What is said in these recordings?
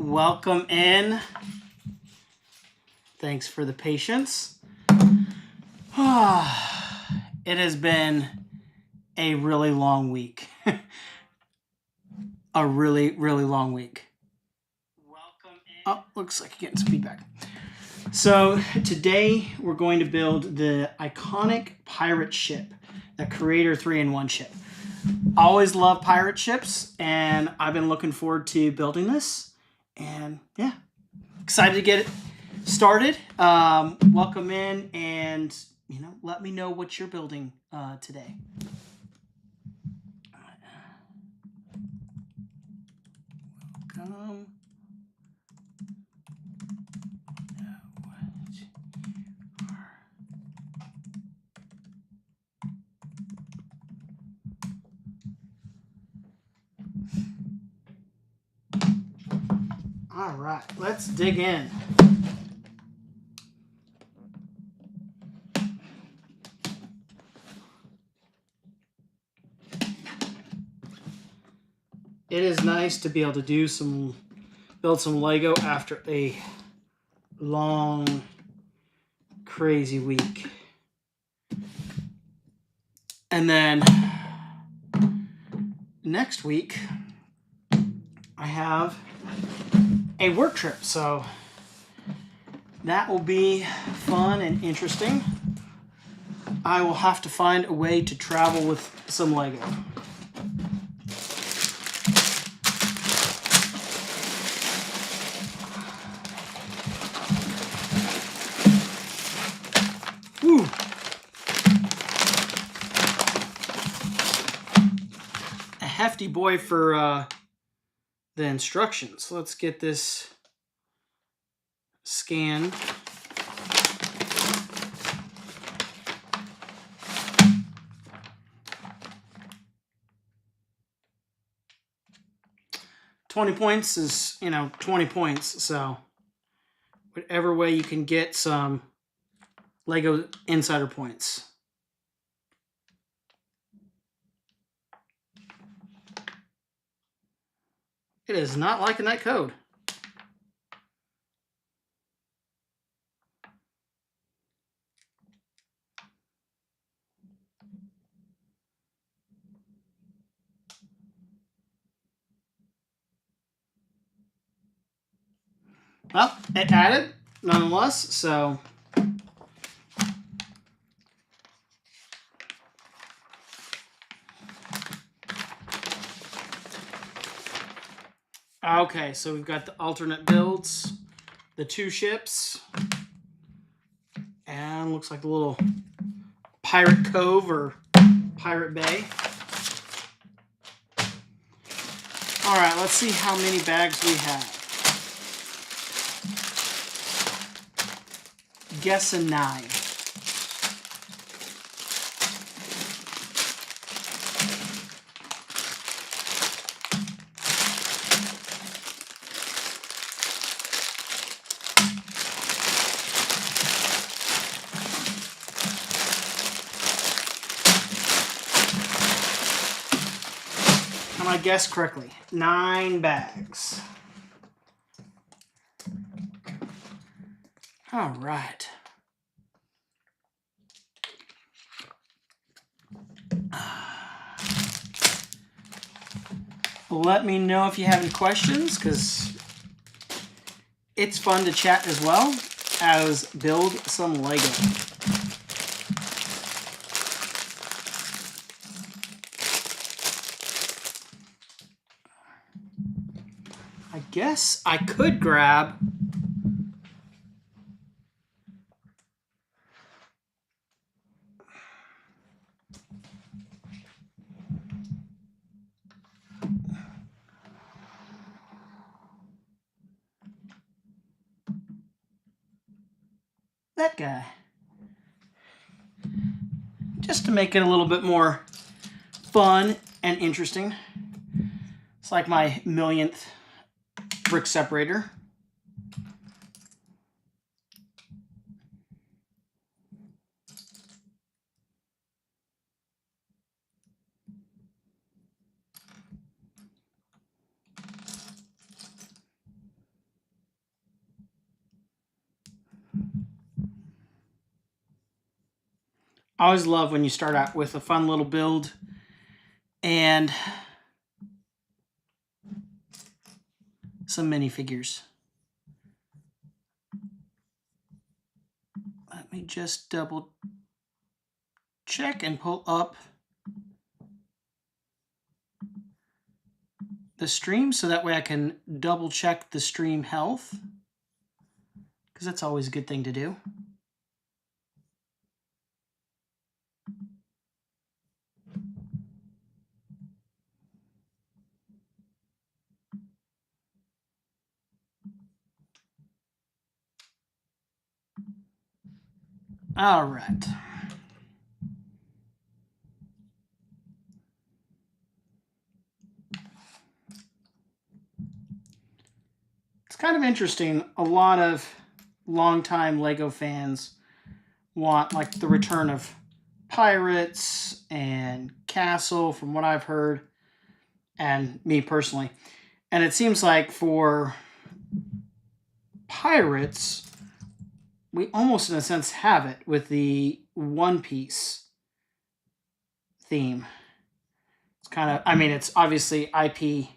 Welcome in. Thanks for the patience. It has been a really long week. A really long week. Welcome in. Oh, looks like you're getting some feedback. So today we're going to build the iconic pirate ship, the Creator 3-in-1 ship. I always love pirate ships, and I've been looking forward to building this. And yeah, excited to get it started. Welcome in, and let me know what you're building today. Welcome. All right, let's dig in. It is nice to be able to build some Lego after a long, crazy week. And then next week, I have a work trip, so that will be fun and interesting. I will have to find a way to travel with some Lego. Woo. A hefty boy for the instructions. Let's get this scanned. $20 points is, 20 points. So whatever way you can get some Lego Insider points. It is not liking that code. Well, it added nonetheless, so okay, so we've got the alternate builds, the two ships, and looks like a little pirate cove or pirate bay. All right, let's see how many bags we have. Guessing 9. And I guessed correctly. 9 bags. All right. Let me know if you have any questions, because it's fun to chat as well as build some Lego. I guess I could grab that guy, just to make it a little bit more fun and interesting. It's like my millionth brick separator. I always love when you start out with a fun little build and some minifigures. Let me just double check and pull up the stream so that way I can double check the stream health, because that's always a good thing to do. All right. It's kind of interesting. A lot of longtime LEGO fans want like the return of Pirates and Castle, from what I've heard, and me personally. And it seems like for Pirates, we almost in a sense have it with the One Piece theme. It's kind of, I mean, it's obviously IP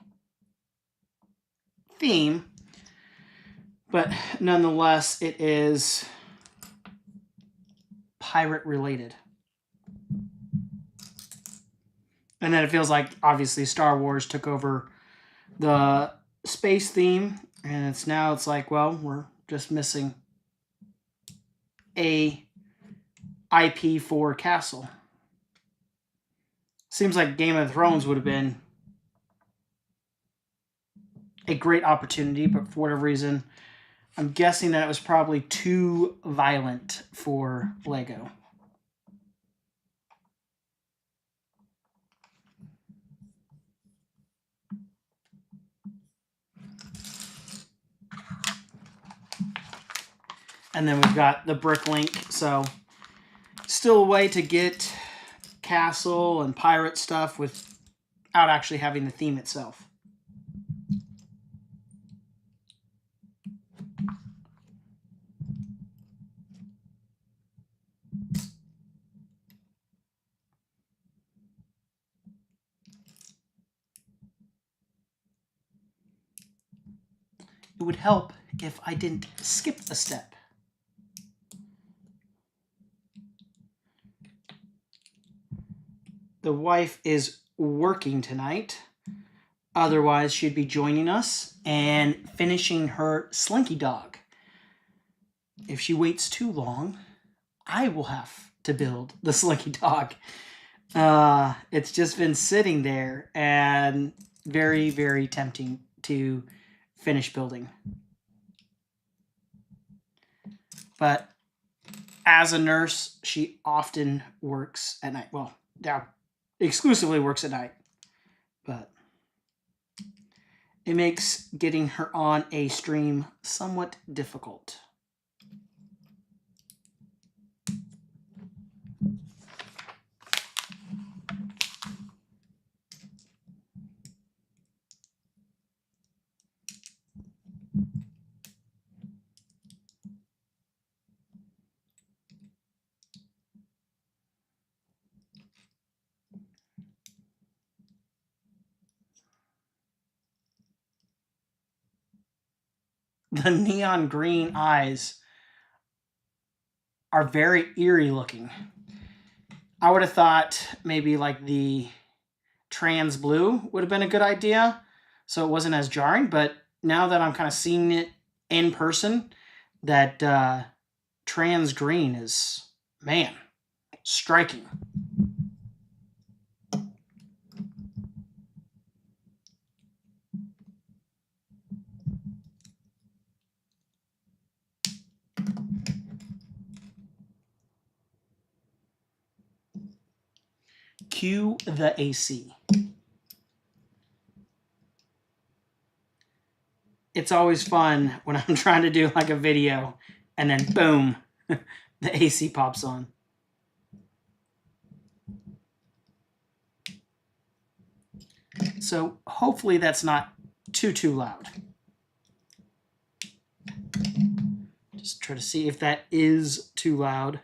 theme, but nonetheless, it is pirate related. And then it feels like obviously Star Wars took over the space theme, and it's like, well, we're just missing a IP for Castle. Seems like Game of Thrones would have been a great opportunity, but for whatever reason, I'm guessing that it was probably too violent for LEGO. And then we've got the brick link, so still a way to get Castle and pirate stuff without actually having the theme itself. It would help if I didn't skip a step. The wife is working tonight. Otherwise, she'd be joining us and finishing her Slinky Dog. If she waits too long, I will have to build the Slinky Dog. It's just been sitting there and very, very tempting to finish building. But as a nurse, she often works at night. Well, yeah, exclusively works at night. But it makes getting her on a stream somewhat difficult. The neon green eyes are very eerie looking. I would have thought maybe like the trans blue would have been a good idea, so it wasn't as jarring, but now that I'm kind of seeing it in person, that trans green is, man, striking. Cue the AC. It's always fun when I'm trying to do like a video and then boom, the AC pops on. So hopefully that's not too loud. Just try to see if that is too loud.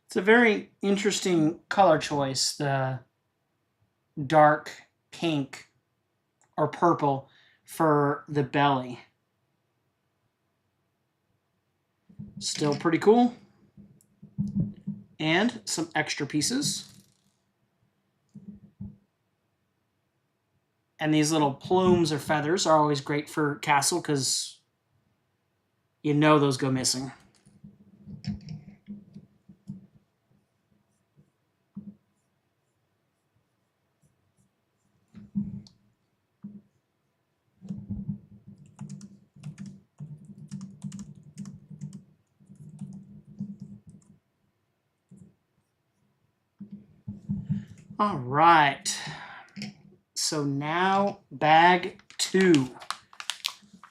It's a very interesting color choice, the dark pink or purple for the belly. Still pretty cool. And some extra pieces. And these little plumes or feathers are always great for castle because you know those go missing. All right. So now bag 2.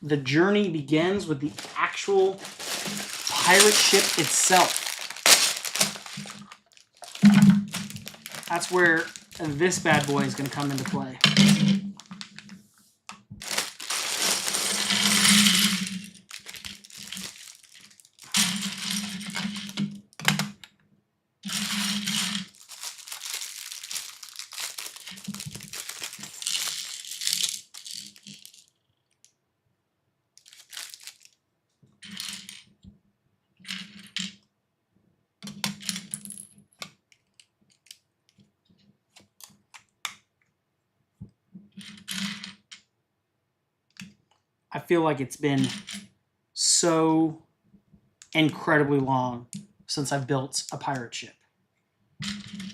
The journey begins with the actual pirate ship itself. That's where this bad boy is going to come into play. I feel like it's been so incredibly long since I've built a pirate ship.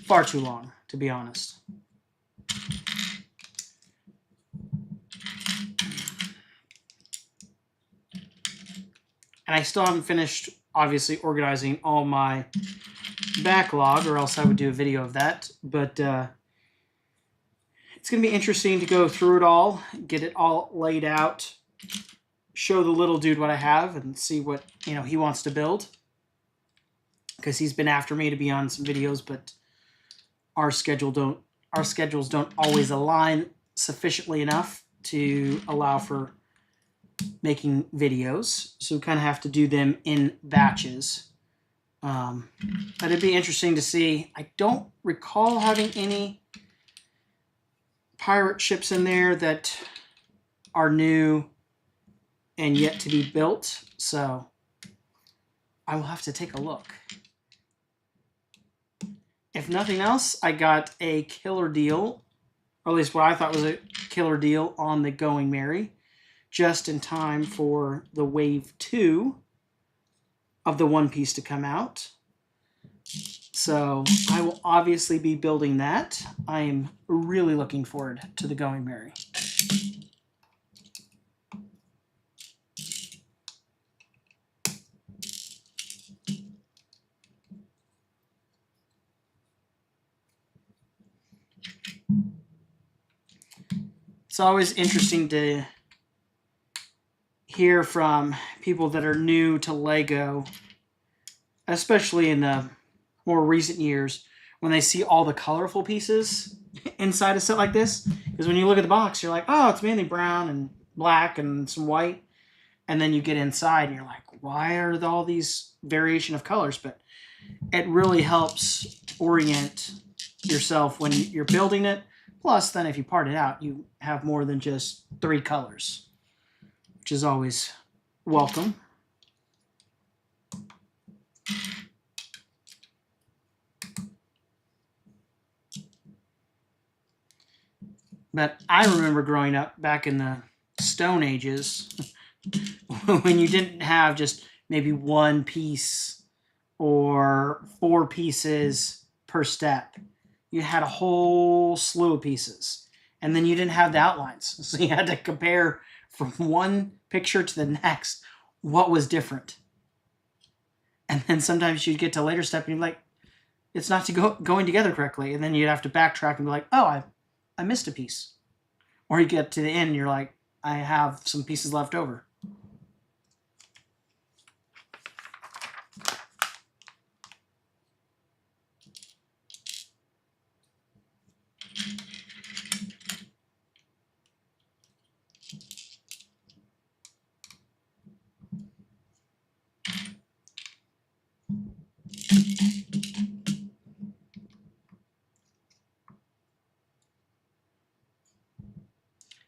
Far too long, to be honest. And I still haven't finished, obviously, organizing all my backlog, or else I would do a video of that. But it's going to be interesting to go through it all, get it all laid out, show the little dude what I have, and see what he wants to build. Because he's been after me to be on some videos, but our schedules don't always align sufficiently enough to allow for making videos, so we kind of have to do them in batches. But it'd be interesting to see. I don't recall having any pirate ships in there that are new and yet to be built, so I will have to take a look. If nothing else, I got a killer deal, or at least what I thought was a killer deal on the Going Merry, just in time for the Wave 2 of the One Piece to come out. So I will obviously be building that. I am really looking forward to the Going Merry. It's always interesting to hear from people that are new to LEGO, especially in the more recent years, when they see all the colorful pieces inside a set like this. Because when you look at the box, you're like, oh, it's mainly brown and black and some white. And then you get inside and you're like, why are there all these variation of colors? But it really helps orient yourself when you're building it. Plus, then if you part it out, you have more than just 3 colors, which is always welcome. But I remember growing up back in the Stone Ages when you didn't have just maybe one piece or 4 pieces per step. You had a whole slew of pieces. And then you didn't have the outlines. So you had to compare from one picture to the next what was different. And then sometimes you'd get to a later step and you'd be like, it's not going together correctly. And then you'd have to backtrack and be like, oh, I missed a piece. Or you get to the end and you're like, I have some pieces left over.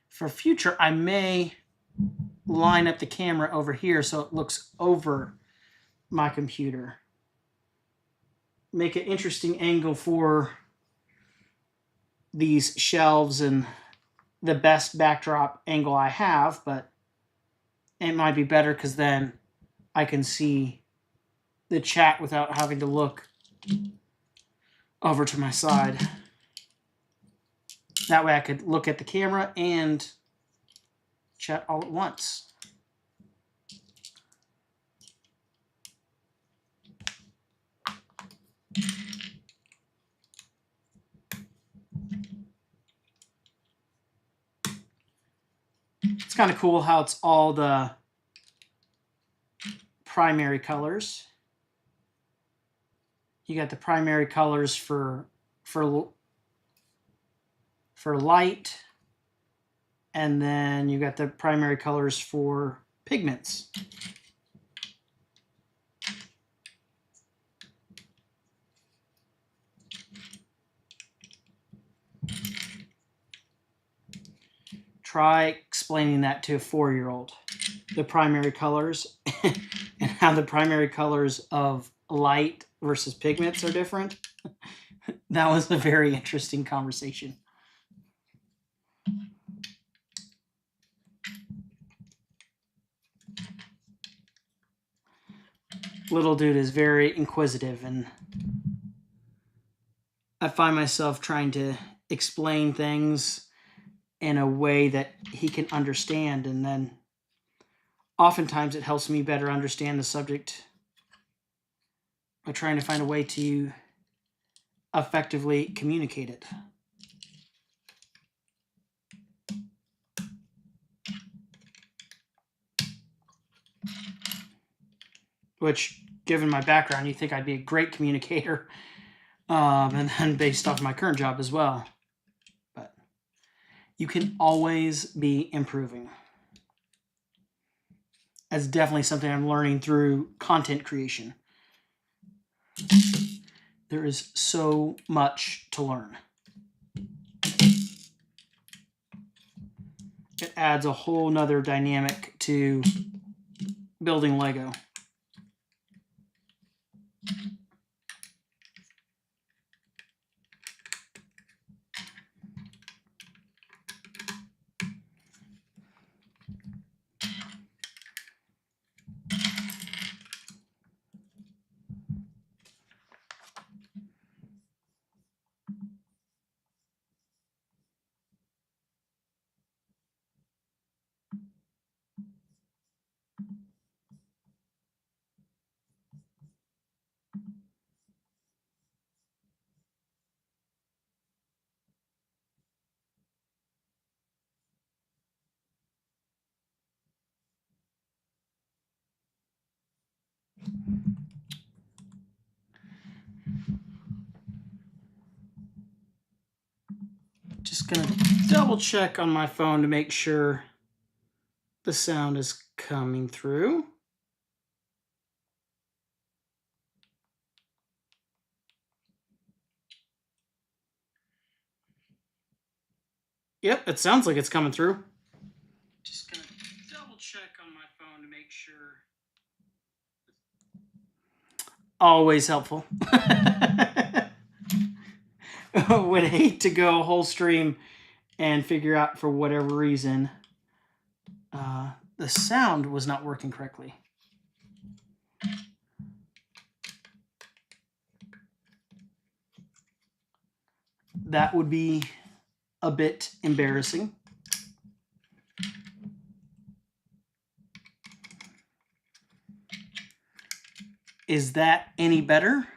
For future, I may line up the camera over here so it looks over my computer. Make an interesting angle for these shelves and the best backdrop angle I have, but it might be better because then I can see the chat without having to look over to my side. That way I could look at the camera and chat all at once. It's kind of cool how it's all the primary colors. You got the primary colors for light, and then you got the primary colors for pigments. Try explaining that to a 4-year-old, the primary colors and how the primary colors of light versus pigments are different. That was a very interesting conversation. Little dude is very inquisitive, and I find myself trying to explain things in a way that he can understand, and then oftentimes it helps me better understand the subject by trying to find a way to effectively communicate it. Which, given my background, you think I'd be a great communicator, and then based off my current job as well. But you can always be improving. That's definitely something I'm learning through content creation. There is so much to learn. It adds a whole nother dynamic to building Lego. Just gonna double check on my phone to make sure the sound is coming through. Yep, it sounds like it's coming through. Just gonna double check on my phone to make sure. Always helpful. Would hate to go a whole stream and figure out for whatever reason the sound was not working correctly. That would be a bit embarrassing. Is that any better?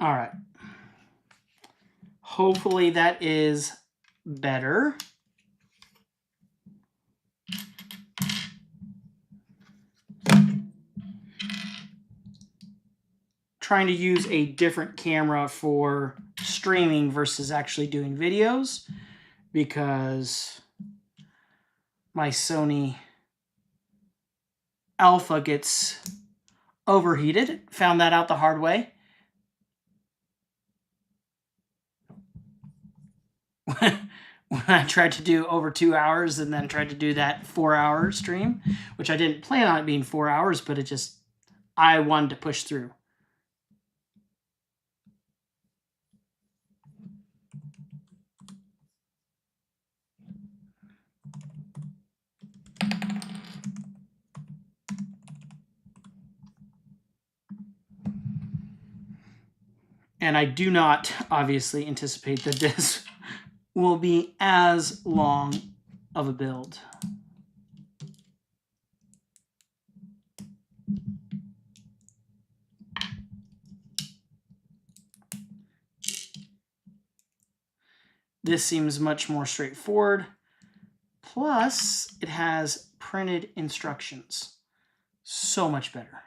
All right. Hopefully that is better. Trying to use a different camera for streaming versus actually doing videos because my Sony Alpha gets overheated. Found that out the hard way. When I tried to do over 2 hours and then tried to do that 4-hour stream, which I didn't plan on it being 4 hours, but I wanted to push through. And I do not obviously anticipate that this will be as long of a build. This seems much more straightforward. Plus, it has printed instructions. So much better.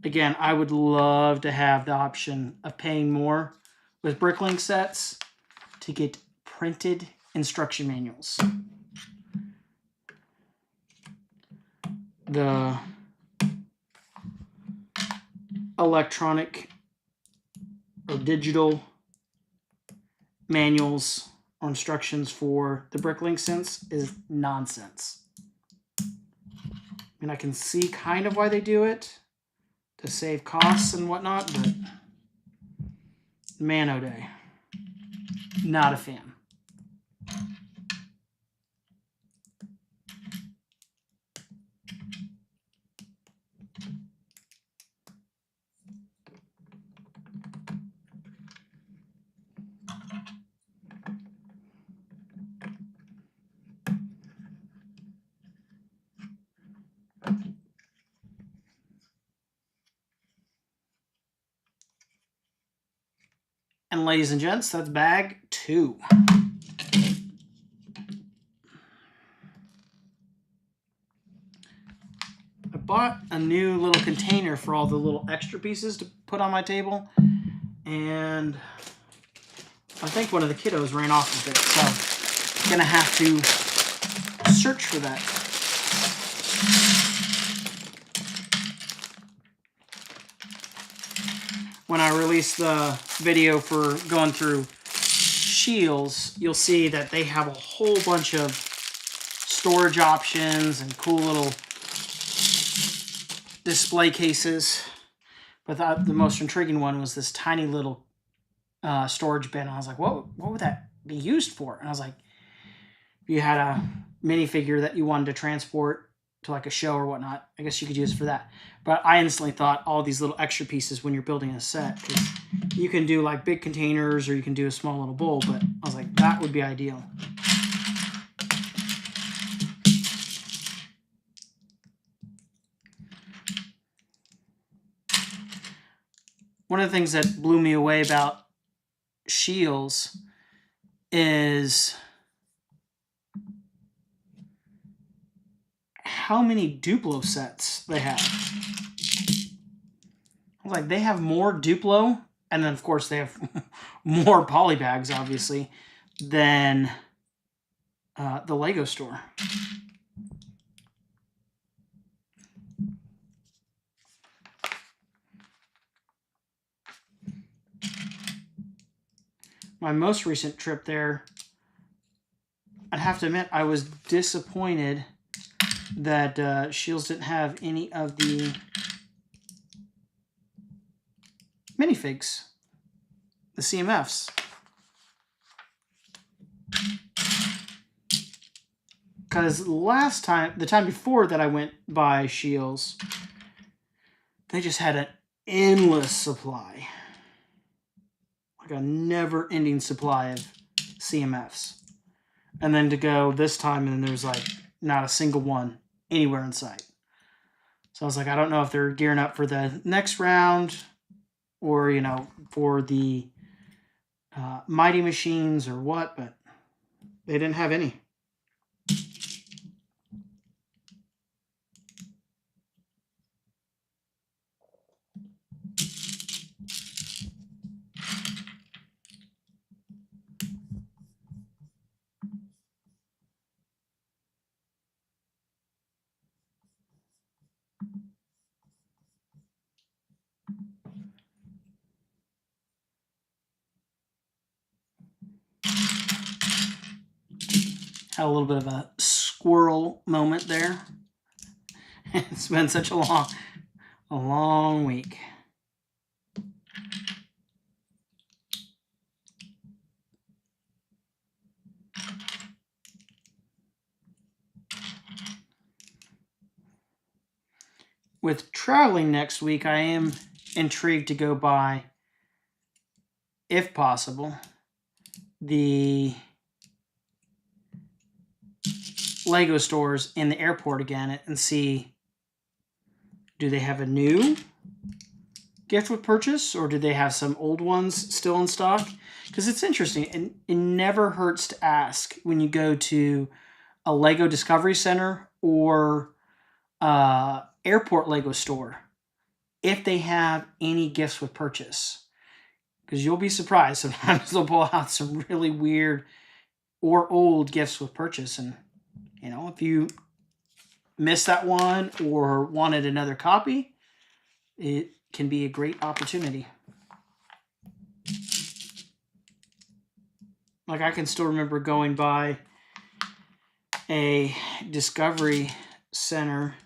Again, I would love to have the option of paying more with Bricklink sets to get printed instruction manuals. The electronic or digital manuals or instructions for the Bricklink sense is nonsense. I mean, I can see kind of why they do it to save costs and whatnot, but man, oh day, not a fan. And ladies and gents, that's bag 2. I bought a new little container for all the little extra pieces to put on my table, and I think one of the kiddos ran off with it, so I'm gonna have to search for that. When I release the video for going through Shields, you'll see that they have a whole bunch of storage options and cool little display cases. But the most intriguing one was this tiny little storage bin. I was like, what would that be used for? And I was like, if you had a minifigure that you wanted to transport to like a show or whatnot, I guess you could use it for that. But I instantly thought all these little extra pieces when you're building a set, because you can do like big containers or you can do a small little bowl, but I was like, that would be ideal. One of the things that blew me away about Shields is how many Duplo sets they have. I was like, they have more Duplo, and then of course they have more polybags, obviously, than the Lego store. My most recent trip there, I'd have to admit, I was disappointed that Shields didn't have any of the minifigs, the CMFs. Because last time, the time before that I went by Shields, they just had an endless supply. Like a never-ending supply of CMFs. And then to go this time, and there's like not a single one anywhere in sight. So I was like, I don't know if they're gearing up for the next round or, you know, for the Mighty Machines or what, but they didn't have any. Had a little bit of a squirrel moment there. It's been such a long week. With traveling next week, I am intrigued to go by, if possible, the Lego stores in the airport again and see, do they have a new gift with purchase or do they have some old ones still in stock? Because it's interesting, and it never hurts to ask when you go to a Lego Discovery Center or airport Lego store if they have any gifts with purchase. Because you'll be surprised. Sometimes they'll pull out some really weird or old gifts with purchase. And, you know, if you missed that one or wanted another copy, it can be a great opportunity. Like, I can still remember going by a Discovery Center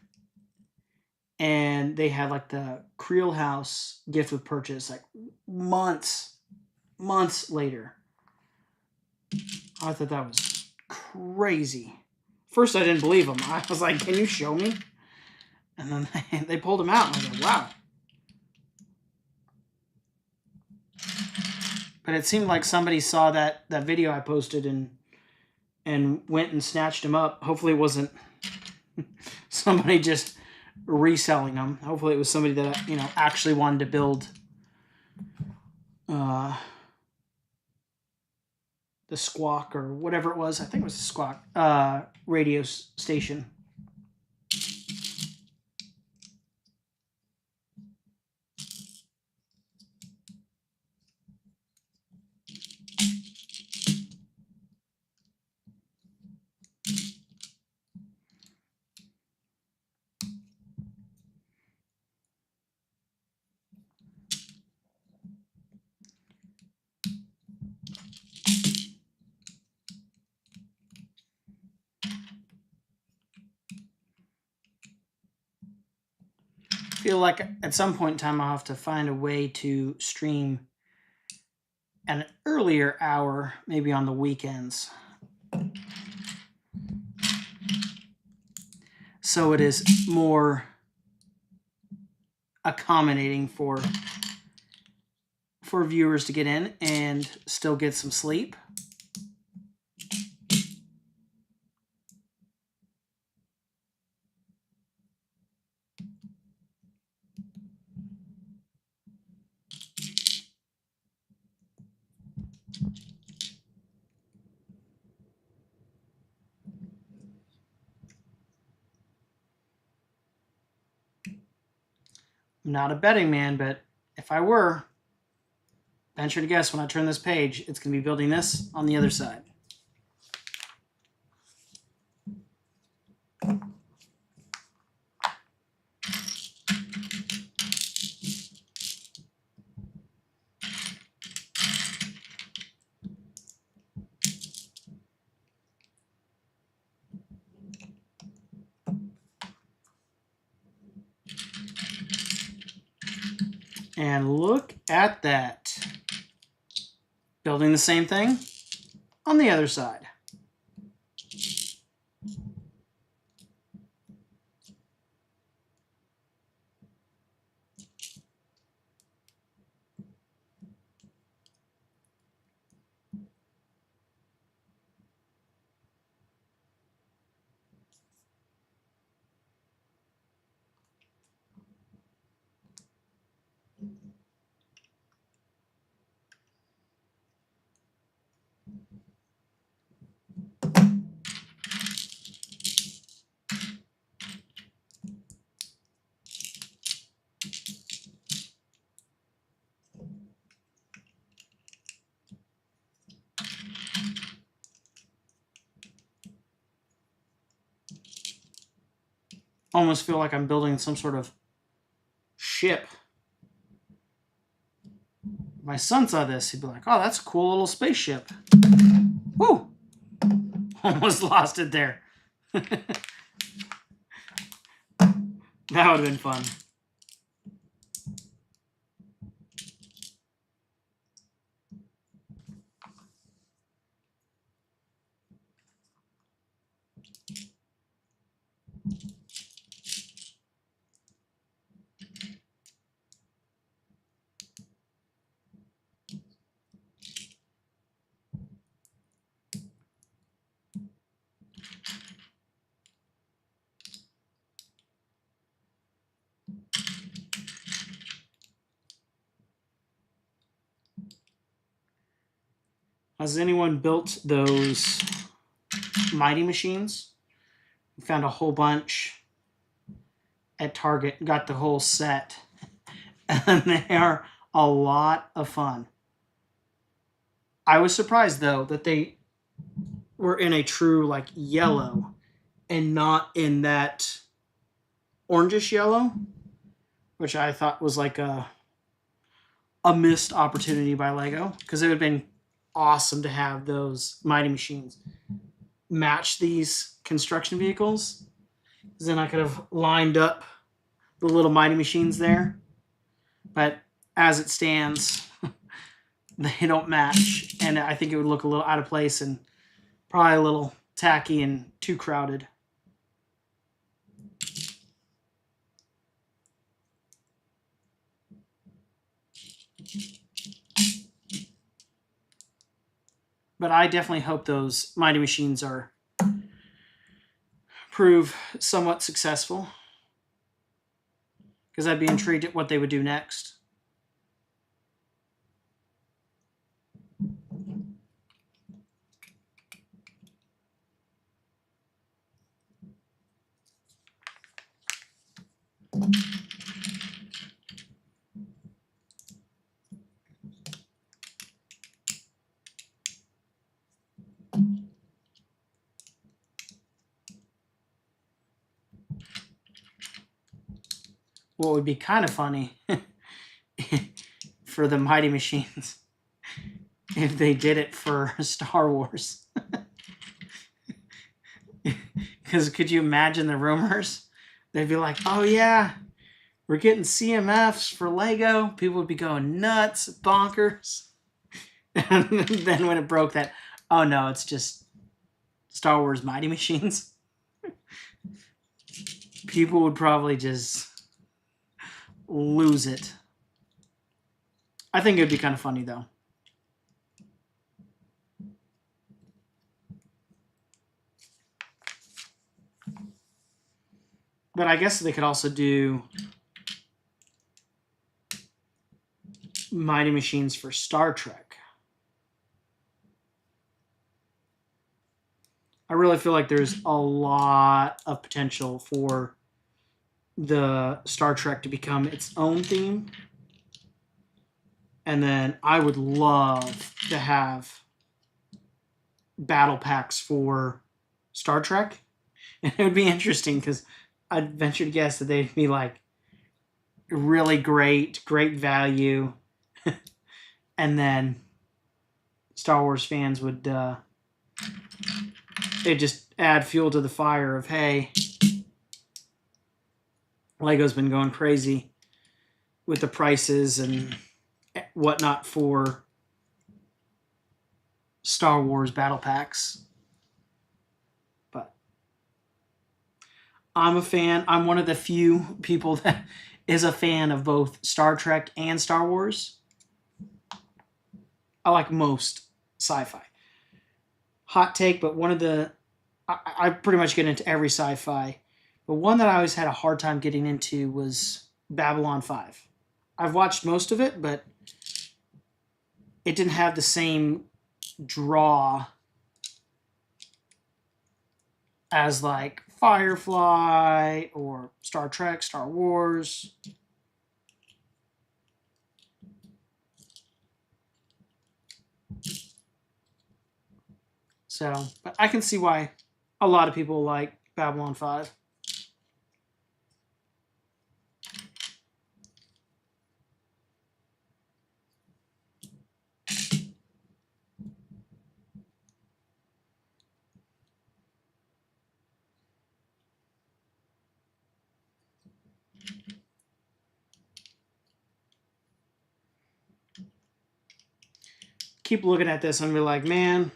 and they had like the Creel House gift with purchase like months later. I thought that was crazy. First, I didn't believe them. I was like, can you show me? And then they pulled them out. And I was like, wow. But it seemed like somebody saw that video I posted and went and snatched them up. Hopefully it wasn't somebody just reselling them. Hopefully it was somebody that, you know, actually wanted to build the Squawk or whatever it was. I think it was the Squawk radio station. I feel like at some point in time I'll have to find a way to stream at an earlier hour, maybe on the weekends, so it is more accommodating for viewers to get in and still get some sleep. I'm not a betting man, but if I were, venture to guess when I turn this page, it's going to be building this on the other side. And look at that. Building the same thing on the other side. Almost feel like I'm building some sort of ship. If my son saw this, he'd be like, oh, that's a cool little spaceship. Woo! Almost lost it there. That would have been fun. Has anyone built those Mighty Machines? We found a whole bunch at Target, got the whole set, and they are a lot of fun. I was surprised, though, that they were in a true, like, yellow and not in that orangish yellow, which I thought was like a missed opportunity by Lego, because it would have been awesome to have those Mighty Machines match these construction vehicles. Then I could have lined up the little Mighty Machines there. But as it stands, they don't match. And I think it would look a little out of place and probably a little tacky and too crowded. But I definitely hope those Mighty Machines prove somewhat successful, because I'd be intrigued at what they would do next. What would be kind of funny for the Mighty Machines if they did it for Star Wars. Because could you imagine the rumors? They'd be like, oh yeah, we're getting CMFs for Lego. People would be going nuts, bonkers. And then when it broke that, oh no, it's just Star Wars Mighty Machines. People would probably just lose it. I think it would be kind of funny, though. But I guess they could also do Mighty Machines for Star Trek. I really feel like there's a lot of potential for the Star Trek to become its own theme. And then I would love to have battle packs for Star Trek. And it would be interesting because I'd venture to guess that they'd be like really great value. And then Star Wars fans would they'd just add fuel to the fire of, hey, Lego's been going crazy with the prices and whatnot for Star Wars battle packs. But I'm a fan. I'm one of the few people that is a fan of both Star Trek and Star Wars. I like most sci-fi. Hot take, but one of the... I pretty much get into every sci-fi. But one that I always had a hard time getting into was Babylon 5. I've watched most of it, but it didn't have the same draw as like Firefly or Star Trek, Star Wars. So, but I can see why a lot of people like Babylon 5. Keep looking at this and be like, man,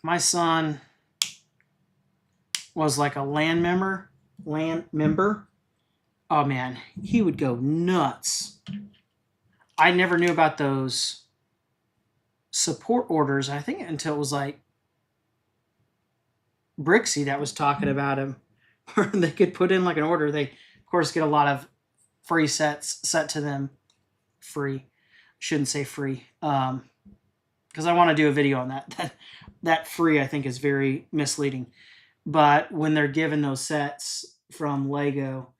my son was like a land member, oh man, he would go nuts. I never knew about those support orders, I think, until it was like Brixie that was talking about him, where they could put in like an order. They, of course, get a lot of free sets set to them. Free. Shouldn't say free. Because I want to do a video on that. That free, I think, is very misleading. But when they're given those sets from Lego,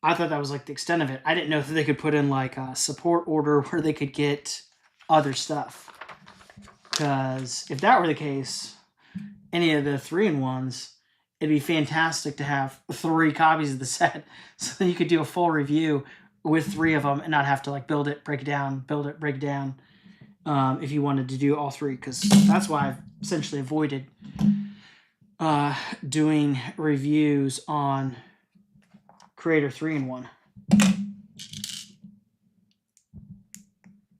I thought that was like the extent of it. I didn't know that they could put in like a support order where they could get other stuff. Because if that were the case, any of the 3-in-1s, it'd be fantastic to have 3 copies of the set, so then you could do a full review with 3 of them and not have to like build it, break it down, build it, break it down. If you wanted to do all 3, because that's why I've essentially avoided doing reviews on Creator 3-in-1.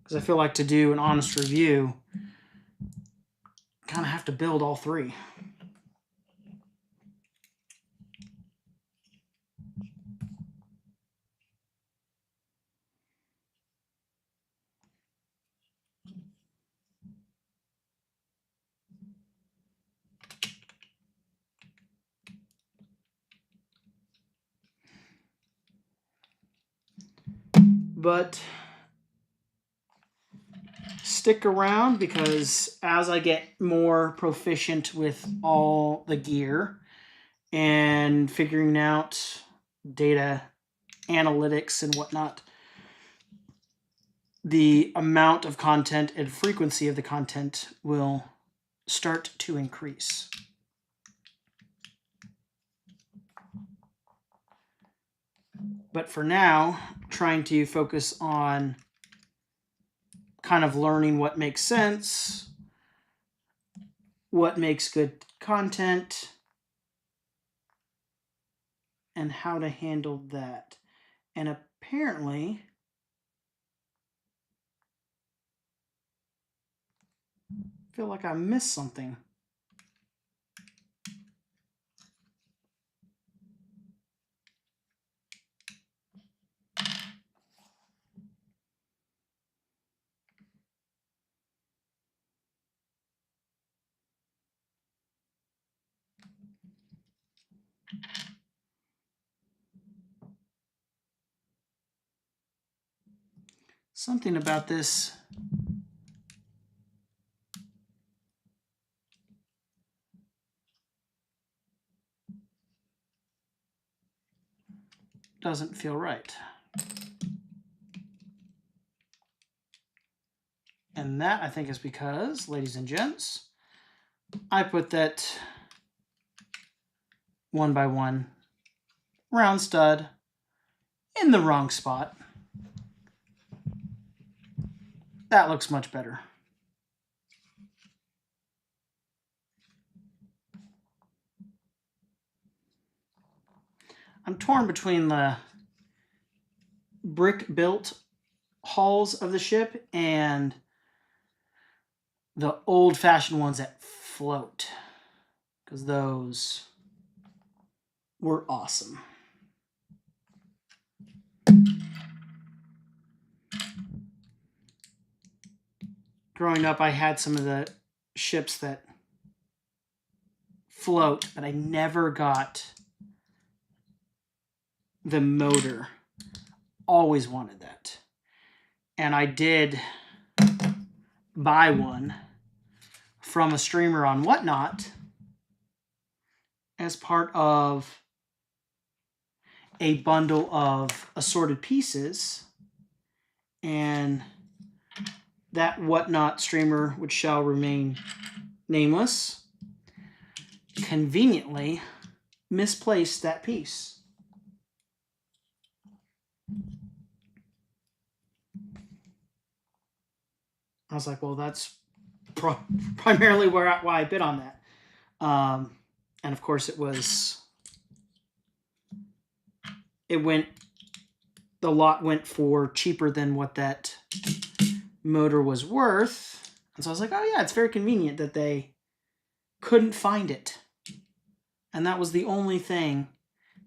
Because I feel like to do an honest review, kind of have to build all 3. But stick around, because as I get more proficient with all the gear and figuring out data analytics and whatnot, the amount of content and frequency of the content will start to increase. But for now, trying to focus on kind of learning what makes sense, what makes good content, and how to handle that. And apparently, I feel like I missed something. Something about this doesn't feel right. And that, I think, is because, ladies and gents, I put that 1x1 round stud in the wrong spot. That looks much better. I'm torn between the brick built hulls of the ship and the old fashioned ones that float, because those were awesome. Growing up, I had some of the ships that float, but I never got the motor. Always wanted that. And I did buy one from a streamer on Whatnot as part of a bundle of assorted pieces. And that Whatnot streamer, which shall remain nameless, conveniently misplaced that piece. I was like, well, that's primarily why I bid on that. And of course, the lot went for cheaper than what that motor was worth. And so I was like, oh yeah, it's very convenient that they couldn't find it. And that was the only thing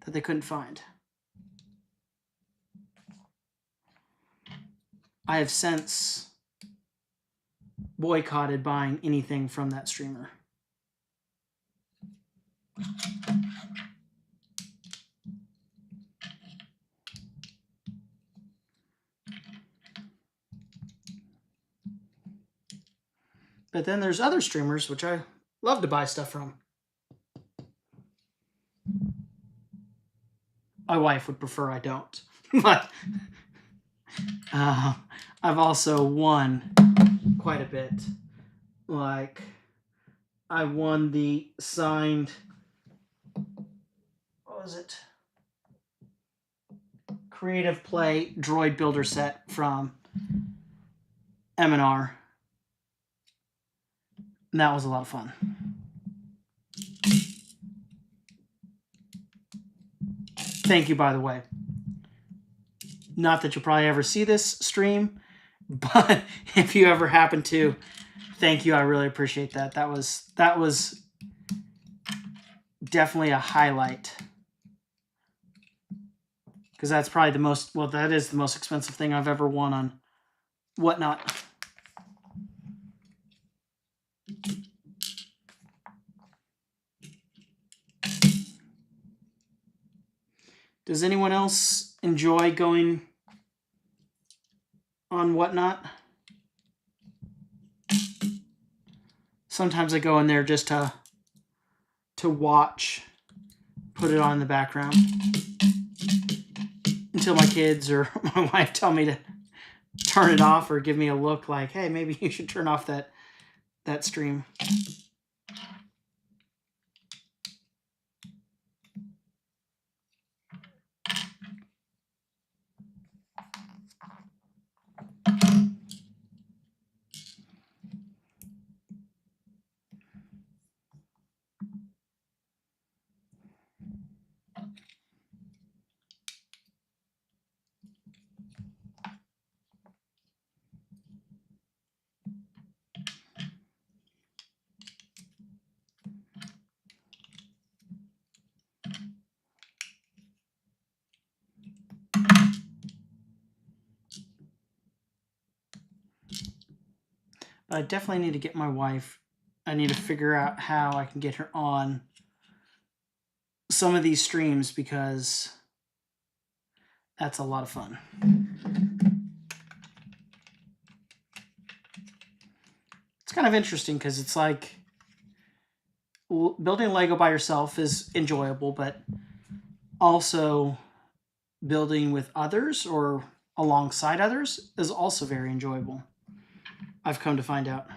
that they couldn't find. I have since boycotted buying anything from that streamer. But then there's other streamers which I love to buy stuff from. My wife would prefer I don't. But I've also won quite a bit. Like, I won the signed, what was it? Creative Play Droid Builder set from M&R. And that was a lot of fun. Thank you, by the way. Not that you'll probably ever see this stream, but if you ever happen to, thank you. I really appreciate that. That was definitely a highlight. Because that's probably that is the most expensive thing I've ever won on Whatnot. Does anyone else enjoy going on Whatnot? Sometimes I go in there just to watch, put it on in the background until my kids or my wife tell me to turn it off or give me a look like, hey, maybe you should turn off that stream. But I definitely need to get my wife. I need to figure out how I can get her on some of these streams because that's a lot of fun. It's kind of interesting because it's like building Lego by yourself is enjoyable, but also building with others or alongside others is also very enjoyable. I've come to find out.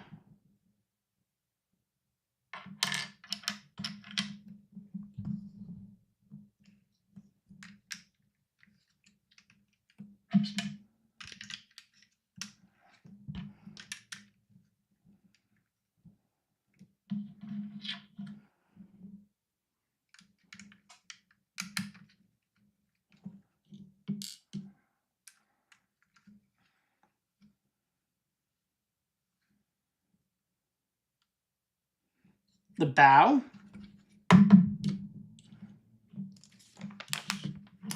the bow.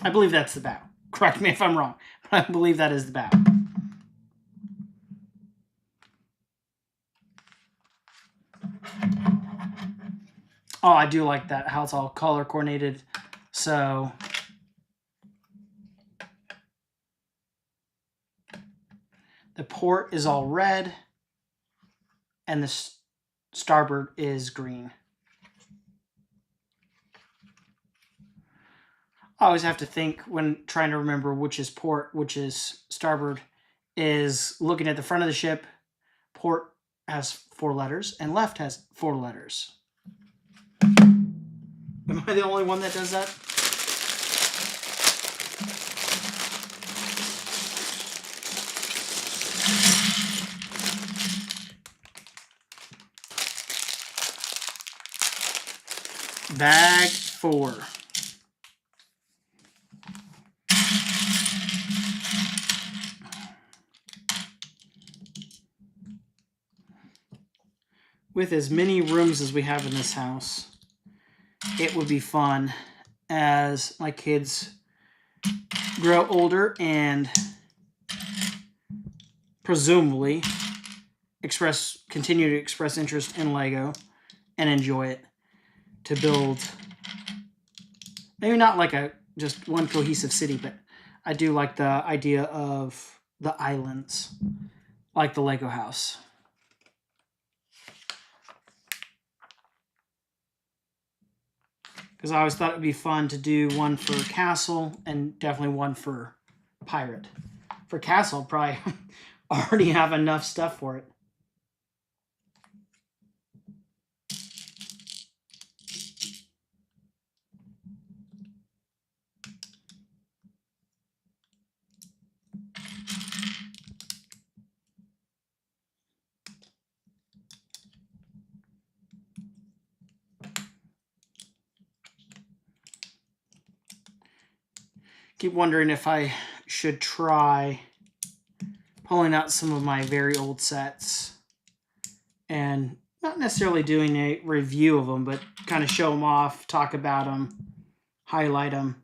I believe that's the bow. Correct me if I'm wrong, but I believe that is the bow. Oh, I do like that, how it's all color coordinated. So the port is all red and the starboard is green. I always have to think when trying to remember which is port, which is starboard, is looking at the front of the ship. Port has 4 letters and left has 4 letters. Am I the only one that does that? Bag 4. With as many rooms as we have in this house, it would be fun as my kids grow older and presumably continue to express interest in Lego and enjoy it, to build maybe not like just one cohesive city, but I do like the idea of the islands, like the Lego house. Because I always thought it would be fun to do one for castle and definitely one for pirate. For castle, probably already have enough stuff for it. Keep wondering if I should try pulling out some of my very old sets and not necessarily doing a review of them, but kind of show them off, talk about them, highlight them,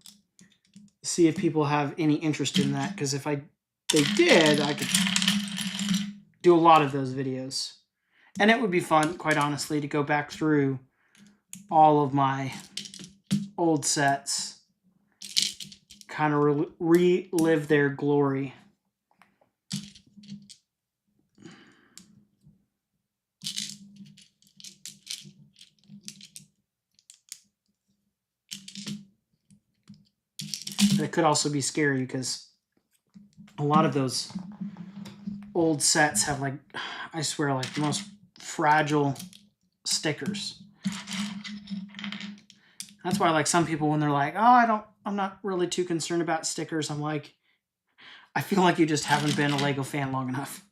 see if people have any interest in that. Because if they did, I could do a lot of those videos. And it would be fun, quite honestly, to go back through all of my old sets, kind of relive their glory. But it could also be scary because a lot of those old sets have, like, I swear, like the most fragile stickers. That's why, like, some people, when they're like, oh, I'm not really too concerned about stickers, I'm like, I feel like you just haven't been a Lego fan long enough.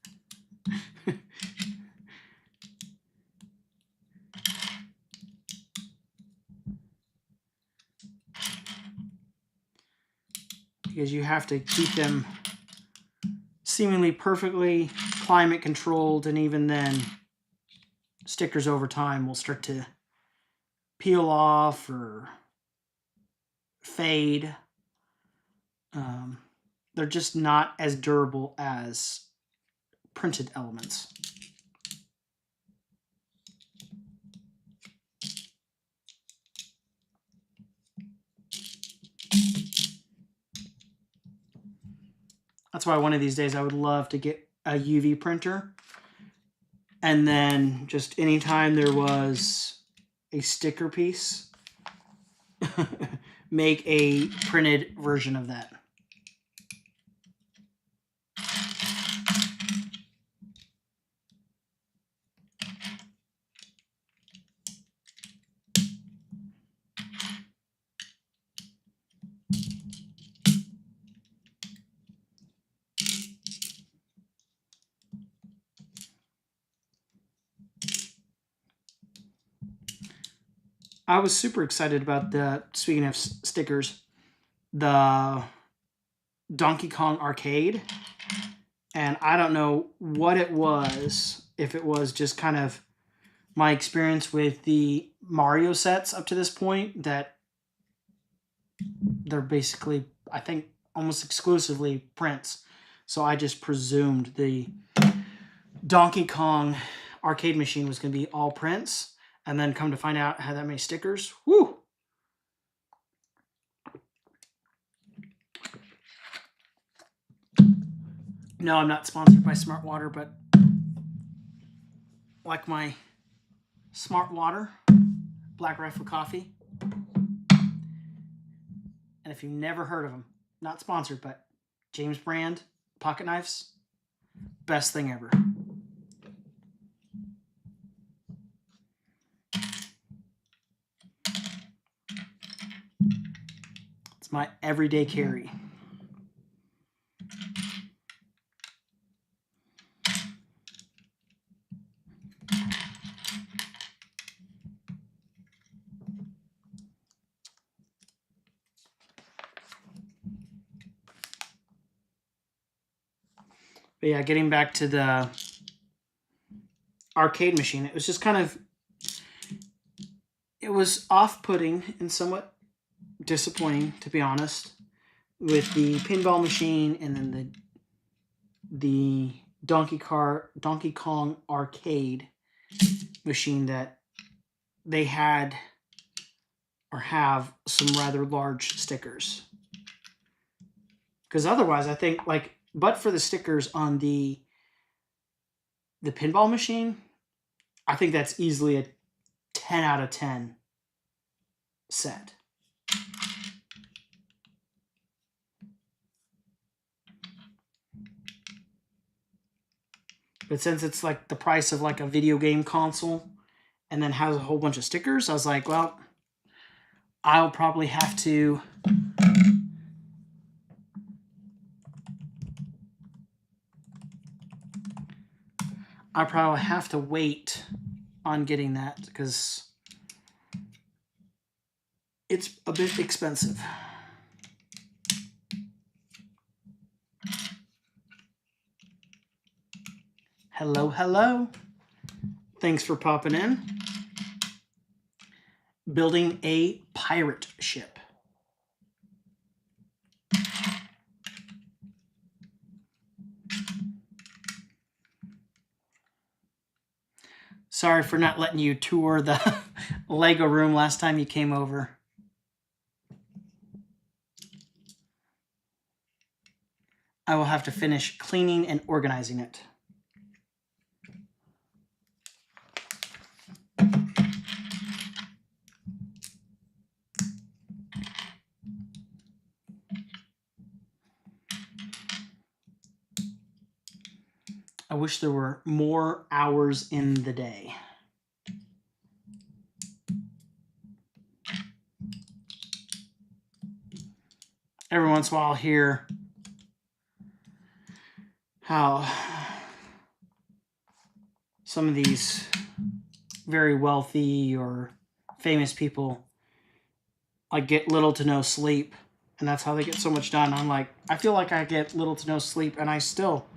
Because you have to keep them seemingly perfectly climate controlled, and even then, stickers over time will start to peel off or fade. They're just not as durable as printed elements. That's why one of these days I would love to get a UV printer, and then just anytime there was a sticker piece, make a printed version of that. I was super excited about speaking of stickers, the Donkey Kong arcade. And I don't know what it was, if it was just kind of my experience with the Mario sets up to this point, that they're basically, I think, almost exclusively prints. So I just presumed the Donkey Kong arcade machine was going to be all prints, and then come to find out it had that many stickers. Woo! No, I'm not sponsored by Smart Water, but like my Smart Water, Black Rifle Coffee. And if you've never heard of them, not sponsored, but James brand pocket knives, best thing ever. It's my everyday carry. But yeah, getting back to the arcade machine, it was just kind of, it was off-putting and somewhat disappointing, to be honest, with the pinball machine and then the Donkey Kong arcade machine, that they had or have some rather large stickers. Because otherwise, I think, like, but for the stickers on the pinball machine, I think that's easily a 10 out of 10 set. But since it's like the price of like a video game console and then has a whole bunch of stickers, I was like, well, I'll probably have to wait on getting that, because it's a bit expensive. Hello, hello. Thanks for popping in. Building a pirate ship. Sorry for not letting you tour the Lego room last time you came over. I will have to finish cleaning and organizing it. I wish there were more hours in the day. Every once in a while I'll hear how some of these very wealthy or famous people like get little to no sleep, and that's how they get so much done. I'm like, I feel like I get little to no sleep, and I still,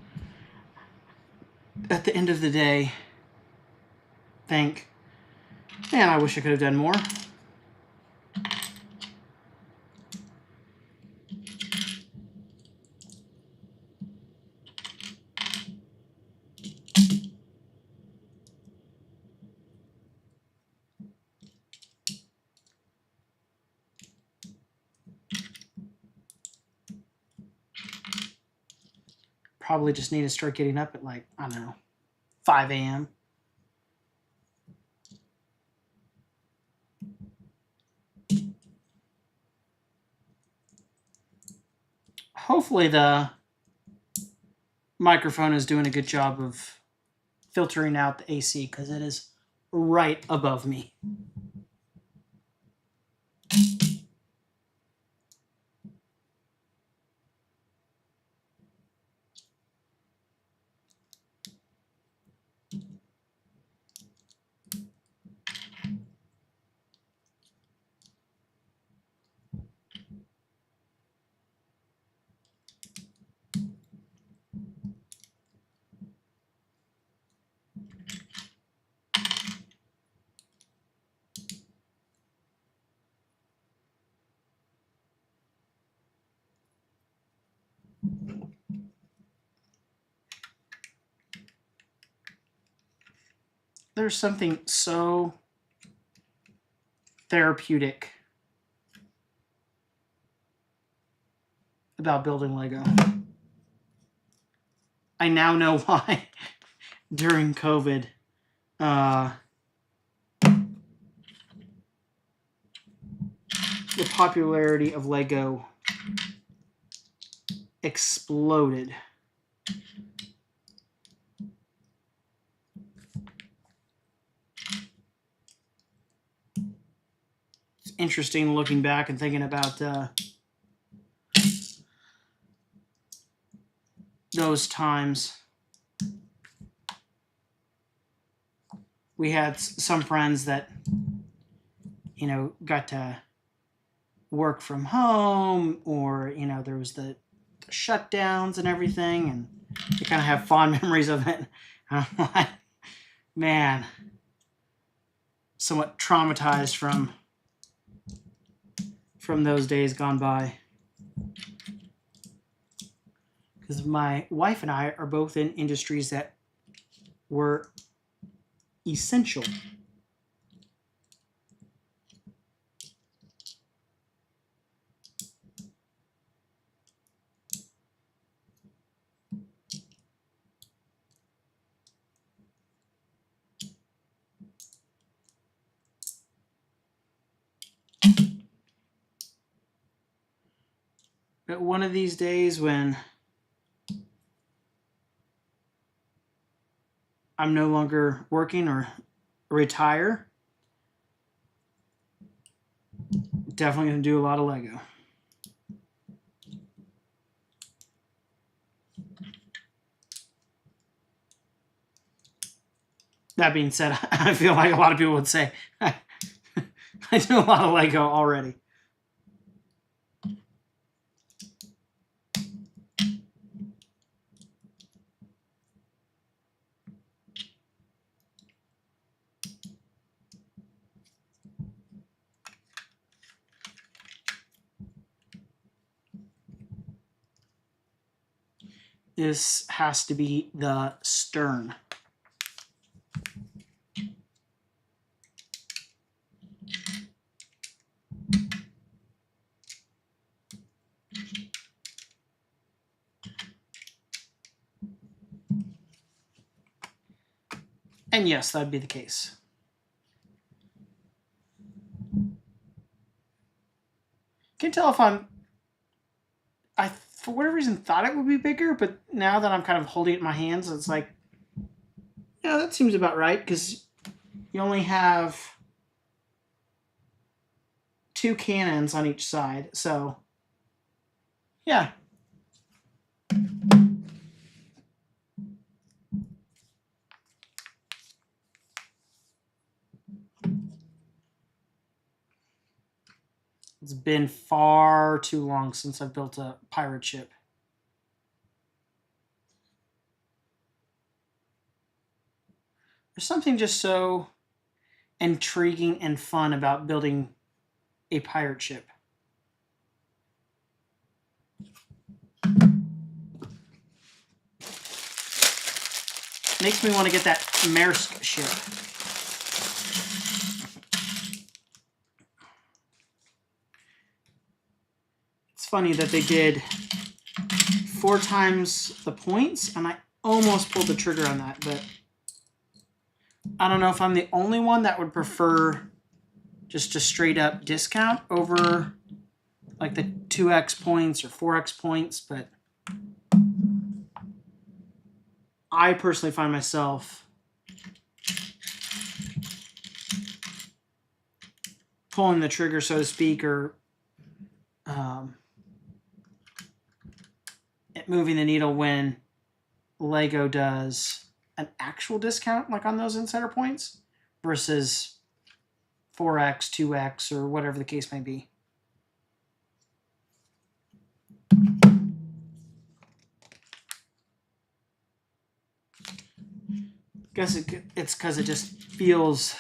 at the end of the day, think, man, I wish I could have done more. Probably just need to start getting up at, like, I don't know, 5 a.m. Hopefully the microphone is doing a good job of filtering out the AC, because it is right above me. there's something so therapeutic about building Lego. I now know why during COVID, the popularity of Lego exploded. It's interesting looking back and thinking about those times. We had some friends that, you know, got to work from home, or, you know, there was the shutdowns and everything, and they kind of have fond memories of it. I'm like, man, somewhat traumatized from those days gone by. Because my wife and I are both in industries that were essential. But one of these days when I'm no longer working or retire, definitely going to do a lot of Lego. That being said, I feel like a lot of people would say, I do a lot of Lego already. This has to be the stern. And yes, that'd be the case. Can you tell if I, for whatever reason, thought it would be bigger, but now that I'm kind of holding it in my hands, it's like, yeah, that seems about right, because you only have 2 cannons on each side, so yeah. It's been far too long since I've built a pirate ship. There's something just so intriguing and fun about building a pirate ship. Makes me want to get that Maersk ship. It's funny that they did 4 times the points, and I almost pulled the trigger on that, but I don't know if I'm the only one that would prefer just a straight up discount over like the 2x points or 4x points, but I personally find myself pulling the trigger, so to speak, or moving the needle when Lego does an actual discount, like on those insider points, versus 4x, 2x, or whatever the case may be. Guess it's because it just feels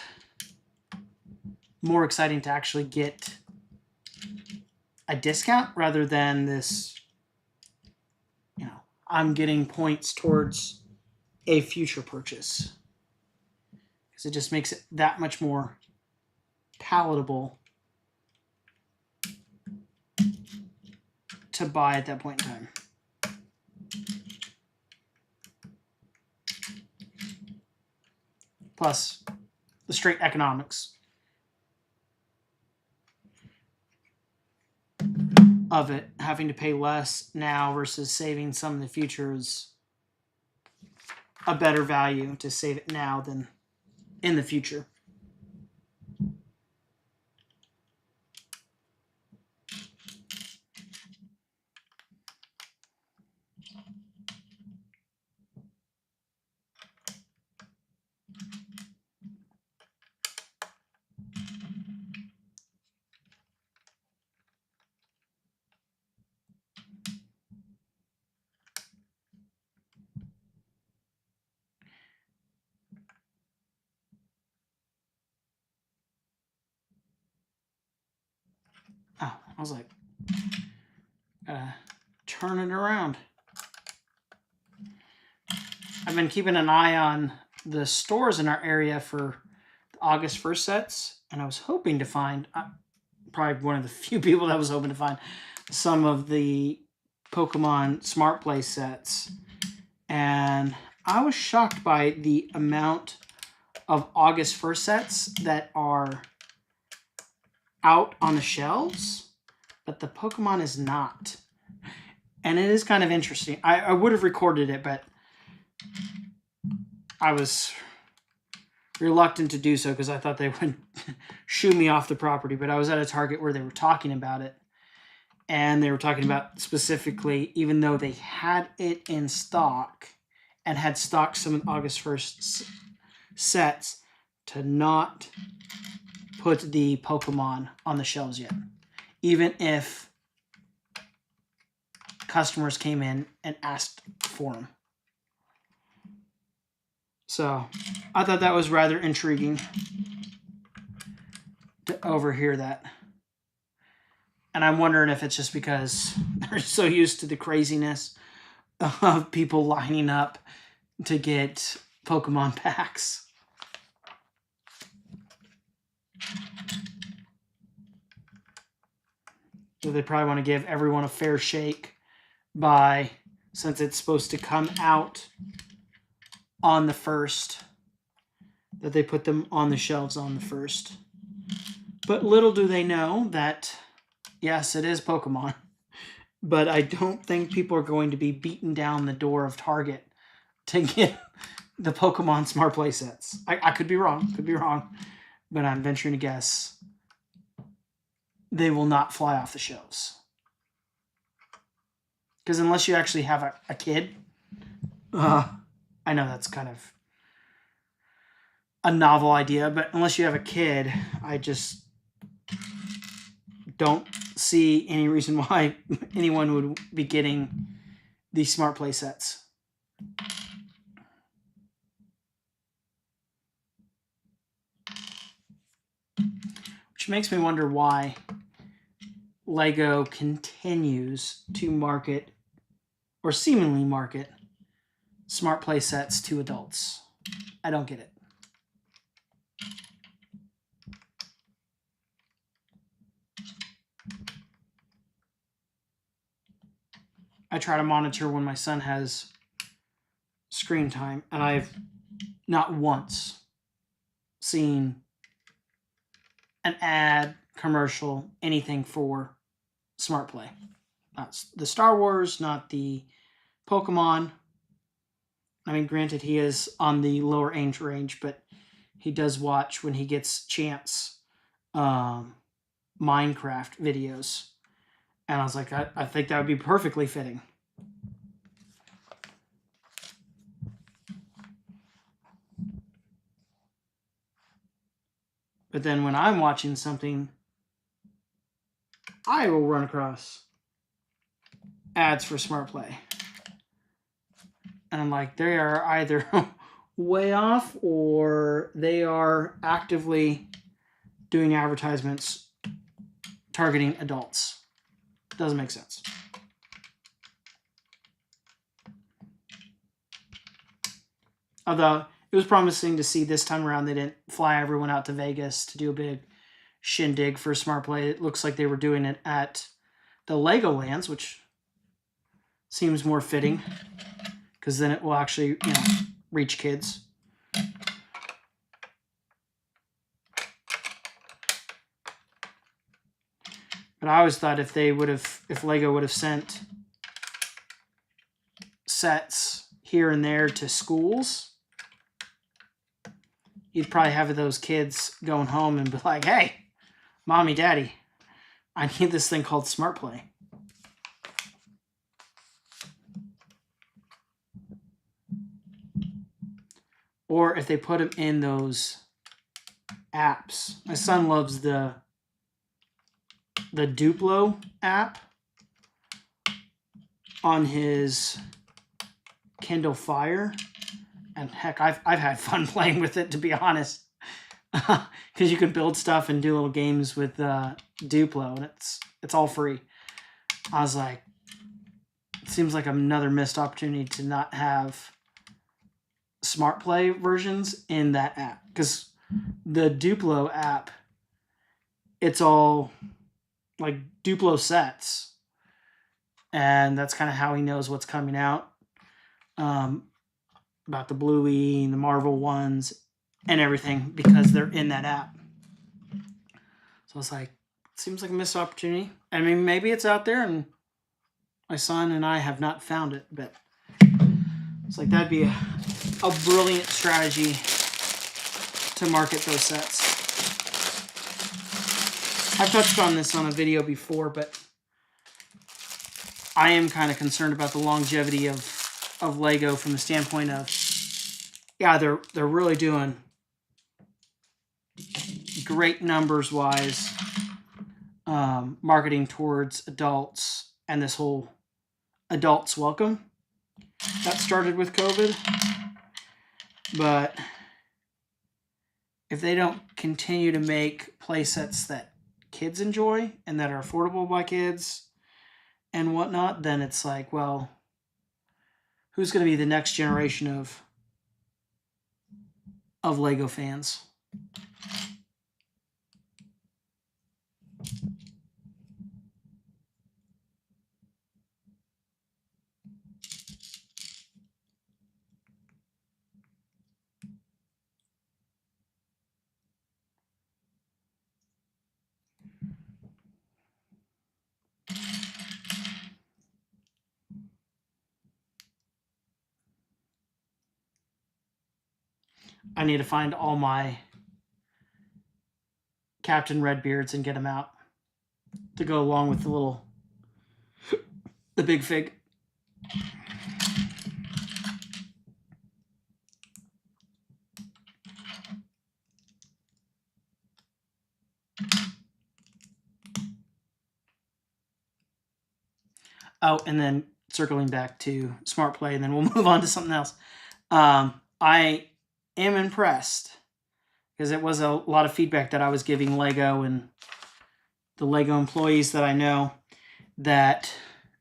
more exciting to actually get a discount rather than this, you know, I'm getting points towards a future purchase. because it just makes it that much more palatable to buy at that point in time. Plus the straight economics of it, having to pay less now versus saving some in the future is a better value to save it now than in the future. Oh, I was like, turn it around. I've been keeping an eye on the stores in our area for the August 1st sets, and I was hoping to find, probably one of the few people that was hoping to find, some of the Pokemon Smart Play sets. And I was shocked by the amount of August 1st sets that are out on the shelves, but the Pokemon is not. And it is kind of interesting. I would have recorded it, but I was reluctant to do so because I thought they would shoo me off the property. But I was at a Target where they were talking about it. And they were talking about specifically, even though they had it in stock and had stocked some of August 1st sets, to not put the Pokemon on the shelves yet. Even if customers came in and asked for them. So I thought that was rather intriguing to overhear that. And I'm wondering if it's just because they're so used to the craziness of people lining up to get Pokemon packs. So they probably want to give everyone a fair shake by, since it's supposed to come out on the 1st, that they put them on the shelves on the 1st. But little do they know that, yes, it is Pokemon, but I don't think people are going to be beating down the door of Target to get the Pokemon Smart Play sets. I could be wrong, but I'm venturing to guess they will not fly off the shelves. Because unless you actually have a kid, I know that's kind of a novel idea, but unless you have a kid, I just don't see any reason why anyone would be getting these Smart Play sets. Which makes me wonder why LEGO continues to market, or seemingly market, Smart Play sets to adults. I don't get it. I try to monitor when my son has screen time, and I've not once seen an ad, commercial, anything for Smart Play. Not the Star Wars, not the Pokemon. I mean, granted, he is on the lower age range, but he does watch, when he gets chance, Minecraft videos. And I was like, I think that would be perfectly fitting. But then when I'm watching something, I will run across ads for Smart Play. And I'm like, they are either way off, or they are actively doing advertisements targeting adults. Doesn't make sense. Although it was promising to see this time around. They didn't fly everyone out to Vegas to do a big shindig for Smart Play. It looks like they were doing it at the Legolands, which seems more fitting because then it will actually, reach kids. But I always thought if Lego would have sent sets here and there to schools, you'd probably have those kids going home and be like, hey, Mommy, Daddy, I need this thing called Smart Play. Or if they put them in those apps. My son loves the Duplo app on his Kindle Fire. And heck, I've had fun playing with it, to be honest. Because you can build stuff and do little games with Duplo, and it's all free. I was like, it seems like another missed opportunity to not have Smart Play versions in that app. Because the Duplo app, it's all like Duplo sets. And that's kind of how he knows what's coming out. About the Bluey and the Marvel ones and everything, because they're in that app. So it's like, it seems like a missed opportunity. I mean, maybe it's out there and my son and I have not found it, but it's like that'd be a brilliant strategy to market those sets. I've touched on this on a video before, but I am kind of concerned about the longevity of Lego from the standpoint of, yeah, they're really doing great numbers wise, marketing towards adults and this whole adults welcome that started with COVID. But if they don't continue to make play sets that kids enjoy and that are affordable by kids and whatnot, then it's like, well, who's going to be the next generation of Lego fans? I need to find all my Captain Redbeards and get them out to go along with the big fig. Oh, and then circling back to Smart Play, and then we'll move on to something else. I am impressed because it was a lot of feedback that I was giving Lego and the Lego employees that I know that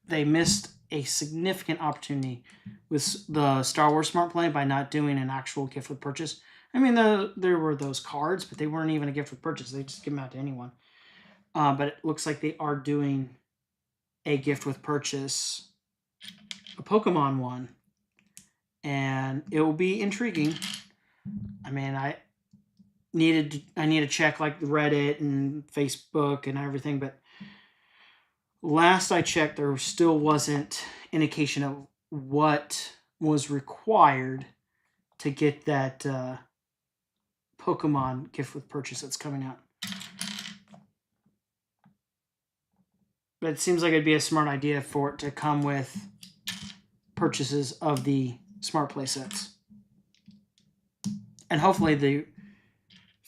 they missed a significant opportunity with the Star Wars Smart Play by not doing an actual gift with purchase. I mean, there were those cards, but they weren't even a gift with purchase. They just give them out to anyone. But it looks like they are doing a gift with purchase, a Pokemon one, and it will be intriguing. I mean, I need to check like Reddit and Facebook and everything, but last I checked, there still wasn't indication of what was required to get that Pokemon gift with purchase that's coming out. But it seems like it'd be a smart idea for it to come with purchases of the Smart Play sets. And hopefully the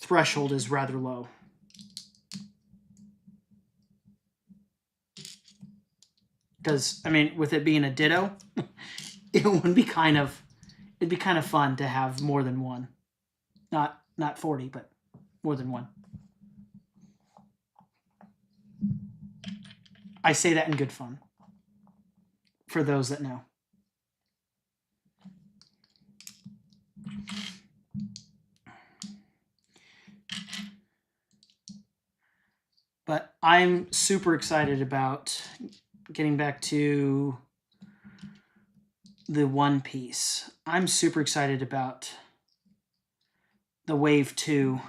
threshold is rather low. Because, I mean, with it being a Ditto, it'd be kind of fun to have more than one. Not 40, but more than one. I say that in good fun. For those that know. But I'm super excited about getting back to the One Piece. I'm super excited about the Wave 2.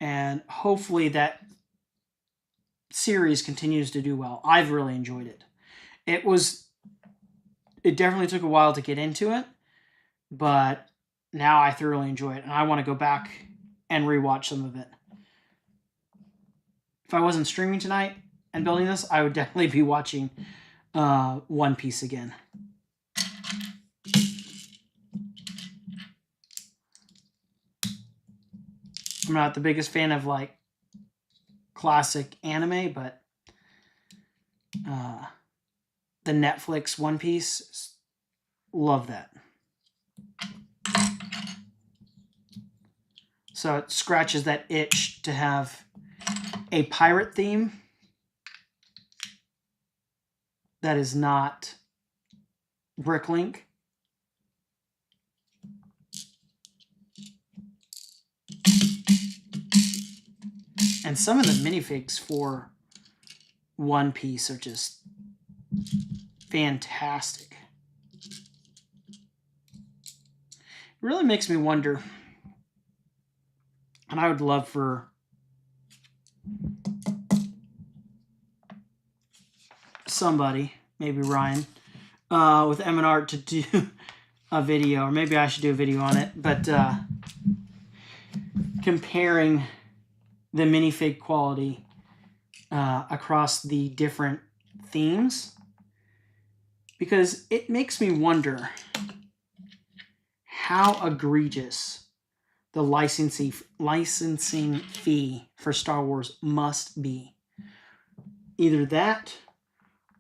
And hopefully that series continues to do well. I've really enjoyed it. It definitely took a while to get into it, but now I thoroughly enjoy it, and I want to go back and rewatch some of it. If I wasn't streaming tonight and building this, I would definitely be watching One Piece again. I'm not the biggest fan of like classic anime, but the Netflix One Piece, love that. So it scratches that itch to have a pirate theme that is not Bricklink. And some of the minifigs for One Piece are just fantastic. It really makes me wonder, and I would love for somebody, maybe Ryan, with M&Art to do a video, or maybe I should do a video on it, but comparing the minifig quality across the different themes, because it makes me wonder how egregious the licensing fee for Star Wars must be. Either that,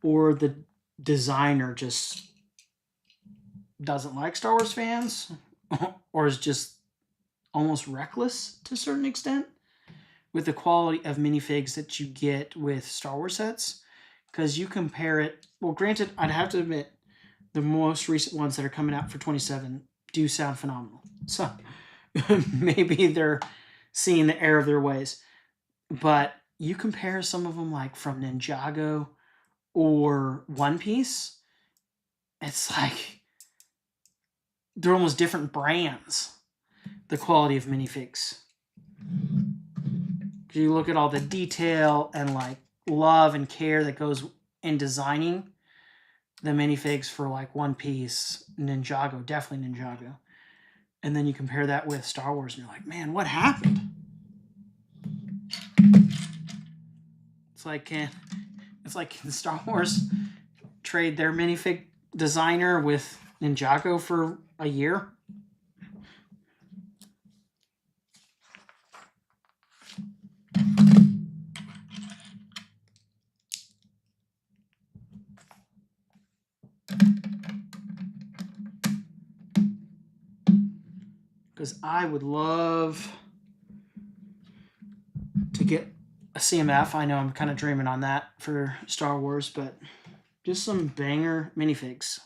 or the designer just doesn't like Star Wars fans, or is just almost reckless to a certain extent with the quality of minifigs that you get with Star Wars sets. Because you compare it, well, granted, I'd have to admit, the most recent ones that are coming out for 27 do sound phenomenal. So maybe they're seeing the error of their ways. But you compare some of them like from Ninjago or One Piece, it's like they're almost different brands, the quality of minifigs. You look at all the detail and like love and care that goes in designing the minifigs for like One Piece, Ninjago, definitely Ninjago. And then you compare that with Star Wars and you're like, man, what happened? It's like, can Star Wars trade their minifig designer with Ninjago for a year? Because I would love to get a CMF. I know I'm kind of dreaming on that for Star Wars, but just some banger minifigs.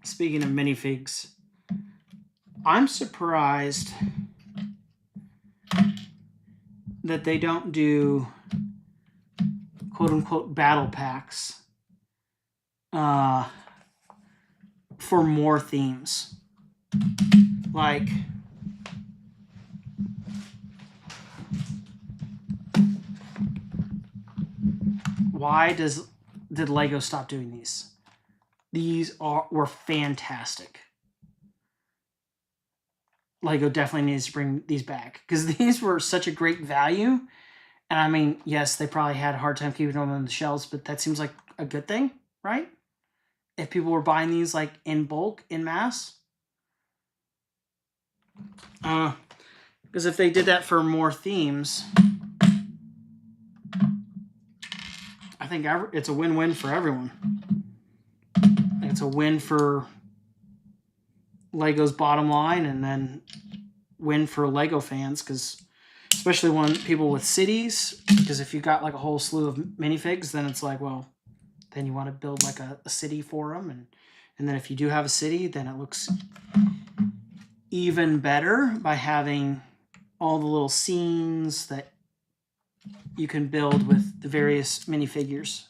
Speaking of minifigs, I'm surprised that they don't do quote-unquote battle packs for more themes. Like, why did Lego stop doing these? These were fantastic. Lego definitely needs to bring these back because these were such a great value. And I mean, yes, they probably had a hard time keeping them on the shelves, but that seems like a good thing, right? if people were buying these like in bulk, in mass. Because if they did that for more themes, I think it's a win-win for everyone. It's a win for Lego's bottom line, and then win for Lego fans, because especially when people with cities, because if you got like a whole slew of minifigs, then it's like, well, then you want to build like a city for them, and then if you do have a city, then it looks even better by having all the little scenes that you can build with the various minifigures.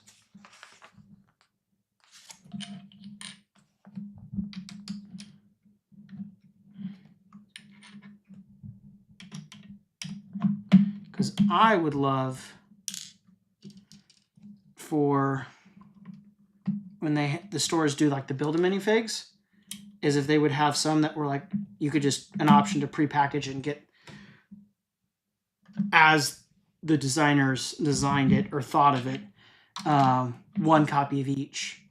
Because I would love for when the stores do like the build a minifigs, is if they would have some that were like, you could just an option to pre-package and get as the designers designed it or thought of it, one copy of each,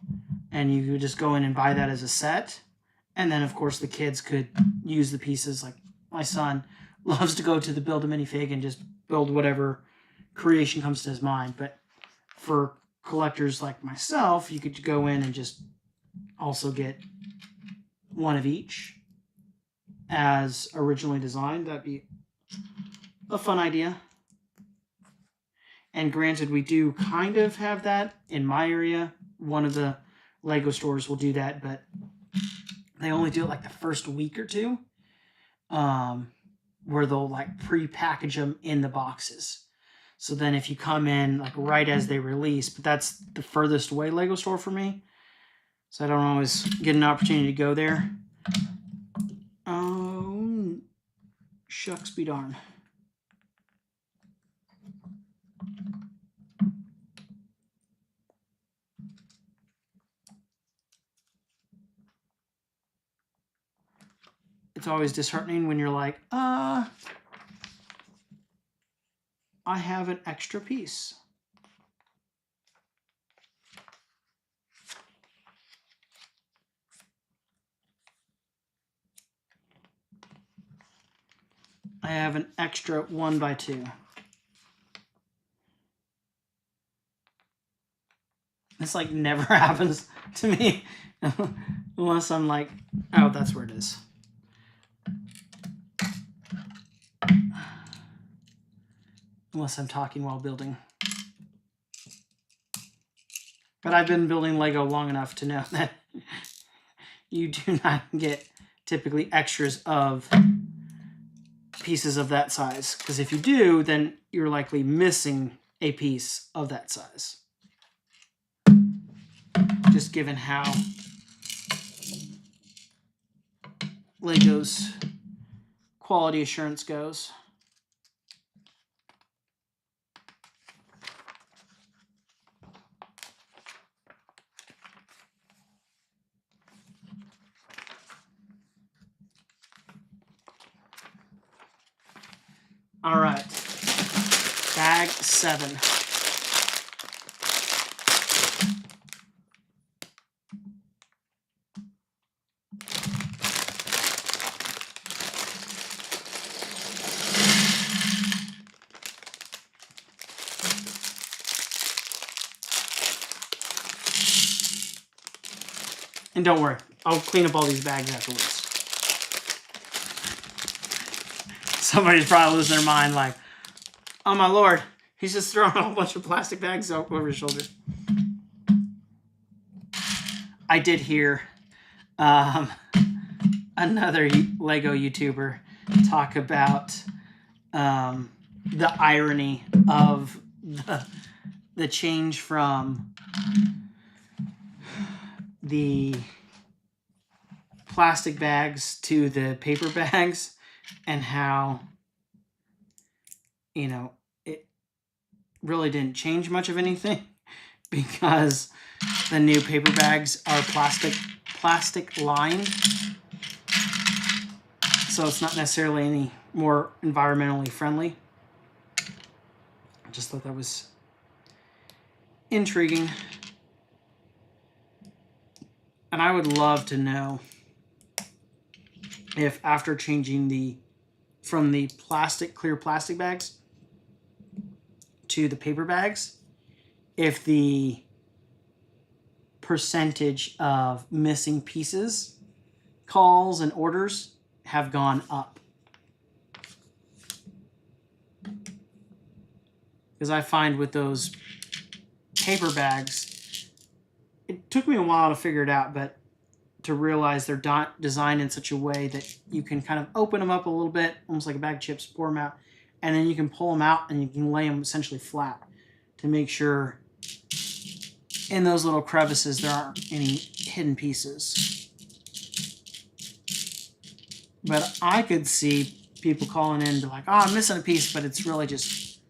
and you could just go in and buy that as a set, and then of course the kids could use the pieces. Like my son loves to go to the build a minifig and just build whatever creation comes to his mind, but for collectors like myself, you could go in and just also get one of each as originally designed. That'd be a fun idea. And granted, we do kind of have that in my area. One of the Lego stores will do that, but they only do it like the first week or two, where they'll like pre-package them in the boxes. So then if you come in like right as they release, but that's the furthest away Lego store for me, so I don't always get an opportunity to go there. Oh, shucks be darn. It's always disheartening when you're like, I have an extra piece. I have an extra 1x2. This like never happens to me unless I'm like, oh, that's where it is. Unless I'm talking while building. But I've been building Lego long enough to know that you do not get typically extras of pieces of that size. Because if you do, then you're likely missing a piece of that size. Just given how Lego's quality assurance goes. All right, bag 7. And don't worry, I'll clean up all these bags afterwards. Somebody's probably losing their mind like, oh my lord, he's just throwing a whole bunch of plastic bags over his shoulder. I did hear another Lego YouTuber talk about the irony of the change from the plastic bags to the paper bags, and how, you know, it really didn't change much of anything because the new paper bags are plastic lined, so it's not necessarily any more environmentally friendly. I just thought that was intriguing. And I would love to know if after changing from the clear plastic bags to the paper bags, if the percentage of missing pieces, calls, and orders have gone up. Because I find with those paper bags, it took me a while to figure it out, but to realize they're designed in such a way that you can kind of open them up a little bit, almost like a bag of chips, pour them out, and then you can pull them out and you can lay them essentially flat to make sure in those little crevices there aren't any hidden pieces. But I could see people calling in and be like, oh, I'm missing a piece, but it's really just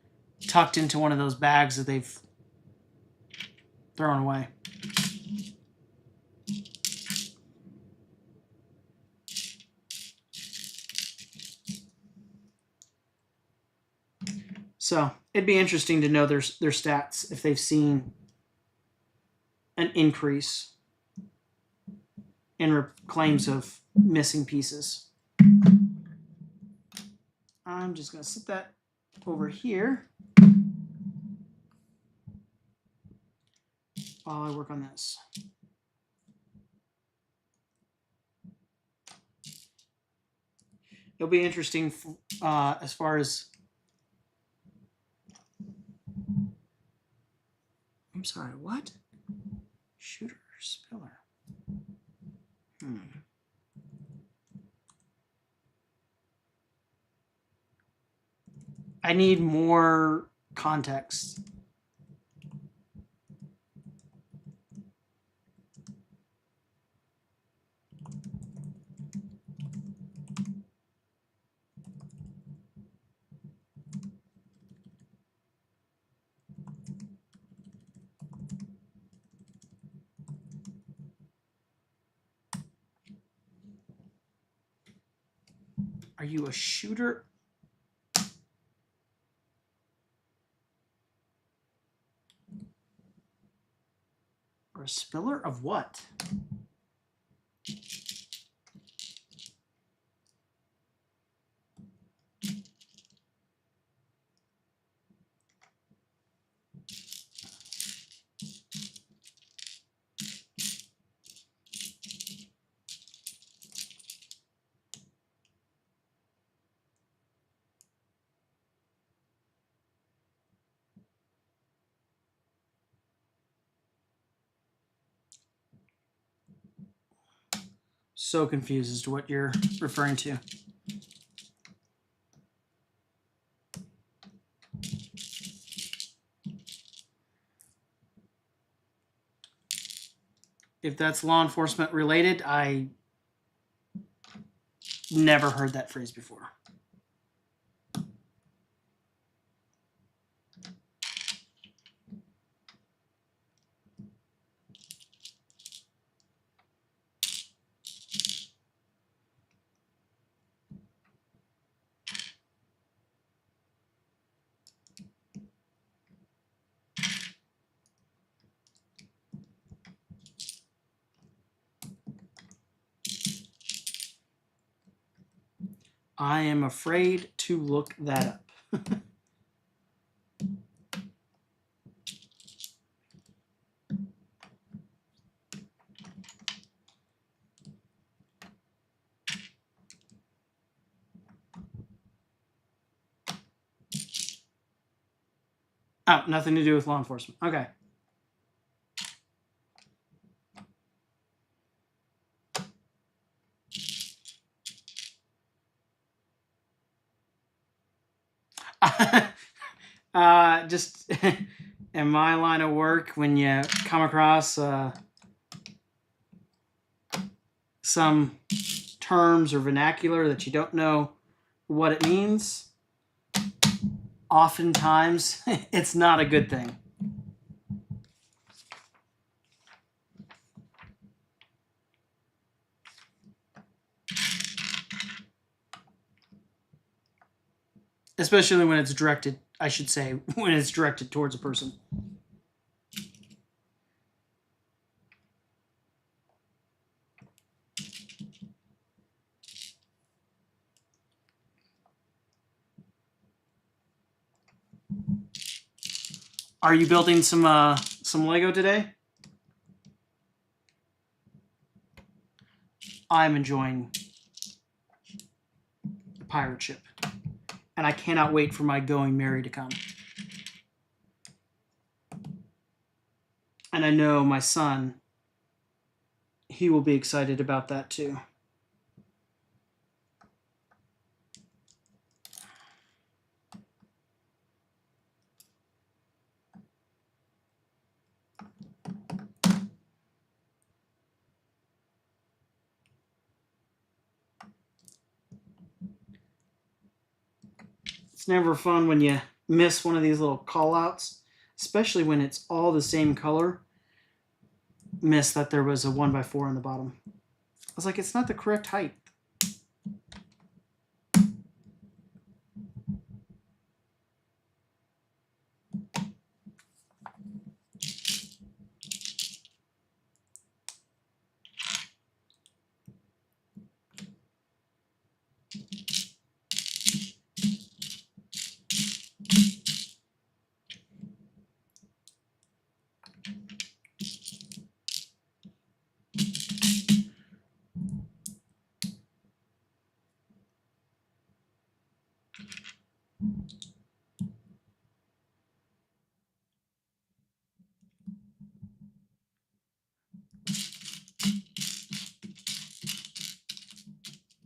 tucked into one of those bags that they've thrown away. So it'd be interesting to know their stats, if they've seen an increase in claims of missing pieces. I'm just going to set that over here while I work on this. It'll be interesting as far as... I'm sorry, what? Shooter spiller. I need more context. Are you a shooter? Or a spiller of what? So confused as to what you're referring to. If that's law enforcement related, I never heard that phrase before. I am afraid to look that up. Oh, nothing to do with law enforcement. Okay. Just in my line of work, when you come across some terms or vernacular that you don't know what it means, oftentimes it's not a good thing. Especially when it's directed, I should say, when it's directed towards a person. Are you building some Lego today? I'm enjoying the pirate ship, and I cannot wait for my Going Merry to come. And I know my son, he will be excited about that too. It's never fun when you miss one of these little call-outs, especially when it's all the same color. Miss that there was a 1x4 on the bottom. I was like, it's not the correct height.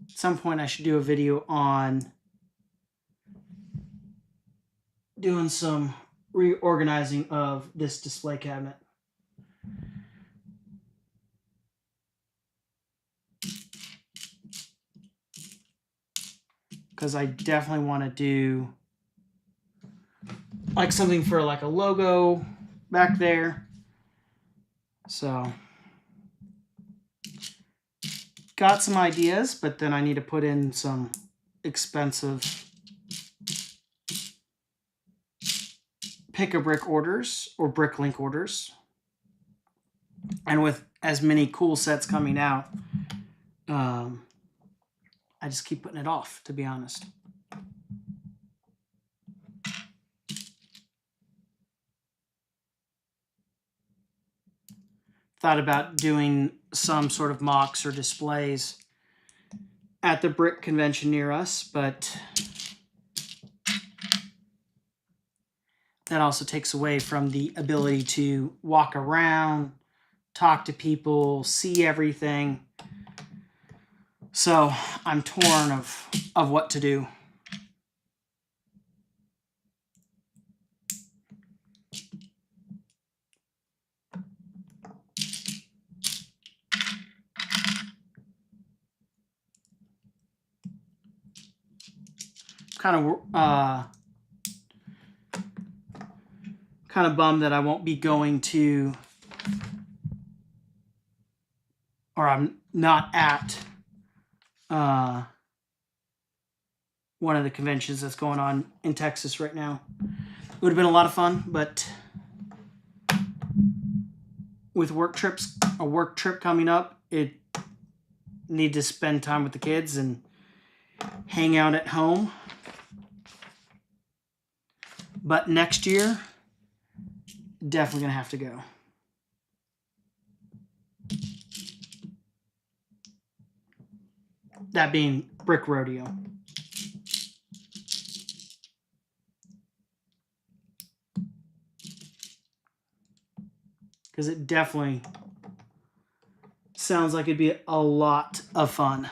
At some point I should do a video on doing some reorganizing of this display cabinet. Because I definitely want to do like something for like a logo back there. So got some ideas, but then I need to put in some expensive Pick-a-Brick orders or Bricklink orders. And with as many cool sets coming out, I just keep putting it off, to be honest. Thought about doing some sort of mocks or displays at the brick convention near us, but that also takes away from the ability to walk around, talk to people, see everything. So I'm torn of what to do. Kind of bummed that I won't be going to, or I'm not at one of the conventions that's going on in Texas right now. It would have been a lot of fun, but with a work trip coming up, it need to spend time with the kids and hang out at home. But next year, definitely gonna have to go. That being Brick Rodeo. Because it definitely sounds like it'd be a lot of fun.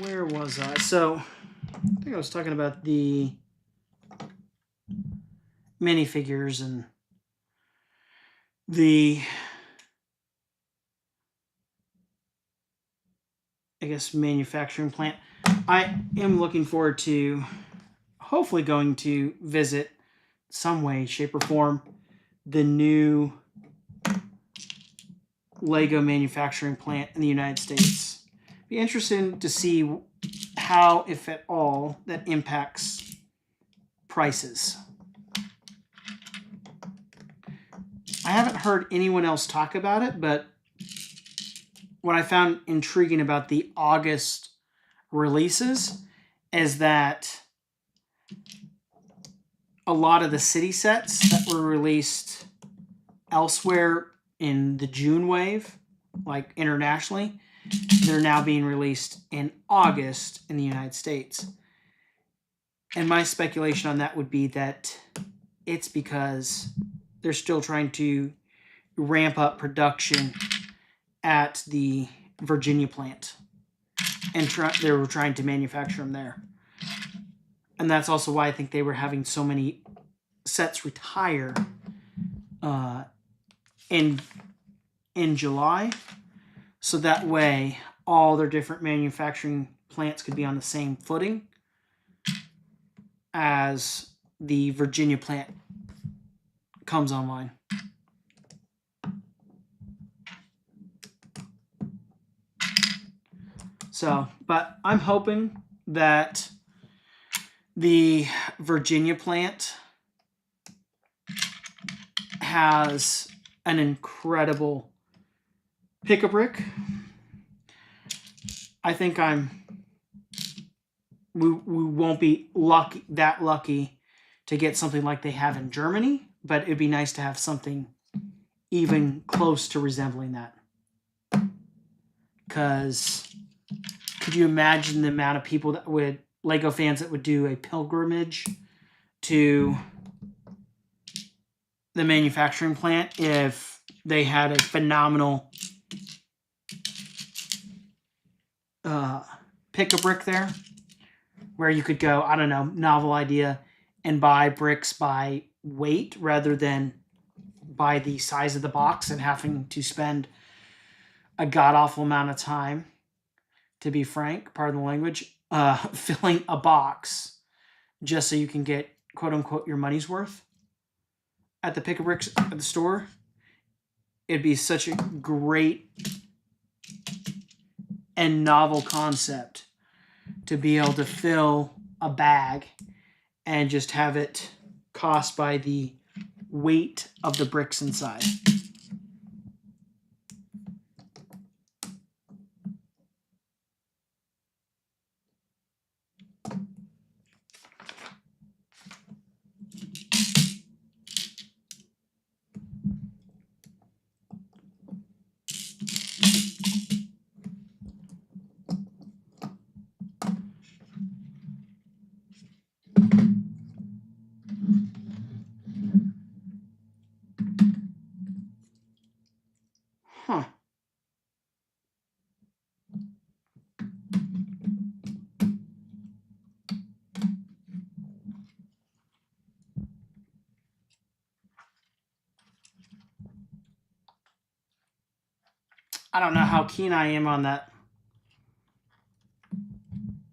Where was I? So, I think I was talking about the minifigures and the, I guess, manufacturing plant. I am looking forward to hopefully going to visit some way, shape, or form the new Lego manufacturing plant in the United States. Be interesting to see how, if at all, that impacts prices. I haven't heard anyone else talk about it, but what I found intriguing about the August releases is that a lot of the city sets that were released elsewhere in the June wave, like internationally, they're now being released in August in the United States. And my speculation on that would be that it's because they're still trying to ramp up production at the Virginia plant. And they were trying to manufacture them there. And that's also why I think they were having so many sets retire in July. So that way, all their different manufacturing plants could be on the same footing as the Virginia plant comes online. So, but I'm hoping that the Virginia plant has an incredible pick-a-brick. I think we won't be that lucky to get something like they have in Germany, but it'd be nice to have something even close to resembling that. Because could you imagine the amount of people that would, Lego fans that would do a pilgrimage to the manufacturing plant if they had a phenomenal pick-a-brick there, where you could go, I don't know, novel idea, and buy bricks by weight rather than by the size of the box and having to spend a god-awful amount of time, to be frank, pardon the language, filling a box just so you can get, quote-unquote, your money's worth at the pick-a-bricks at the store. It'd be such a great and novel concept to be able to fill a bag and just have it cost by the weight of the bricks inside. Huh. I don't know how keen I am on that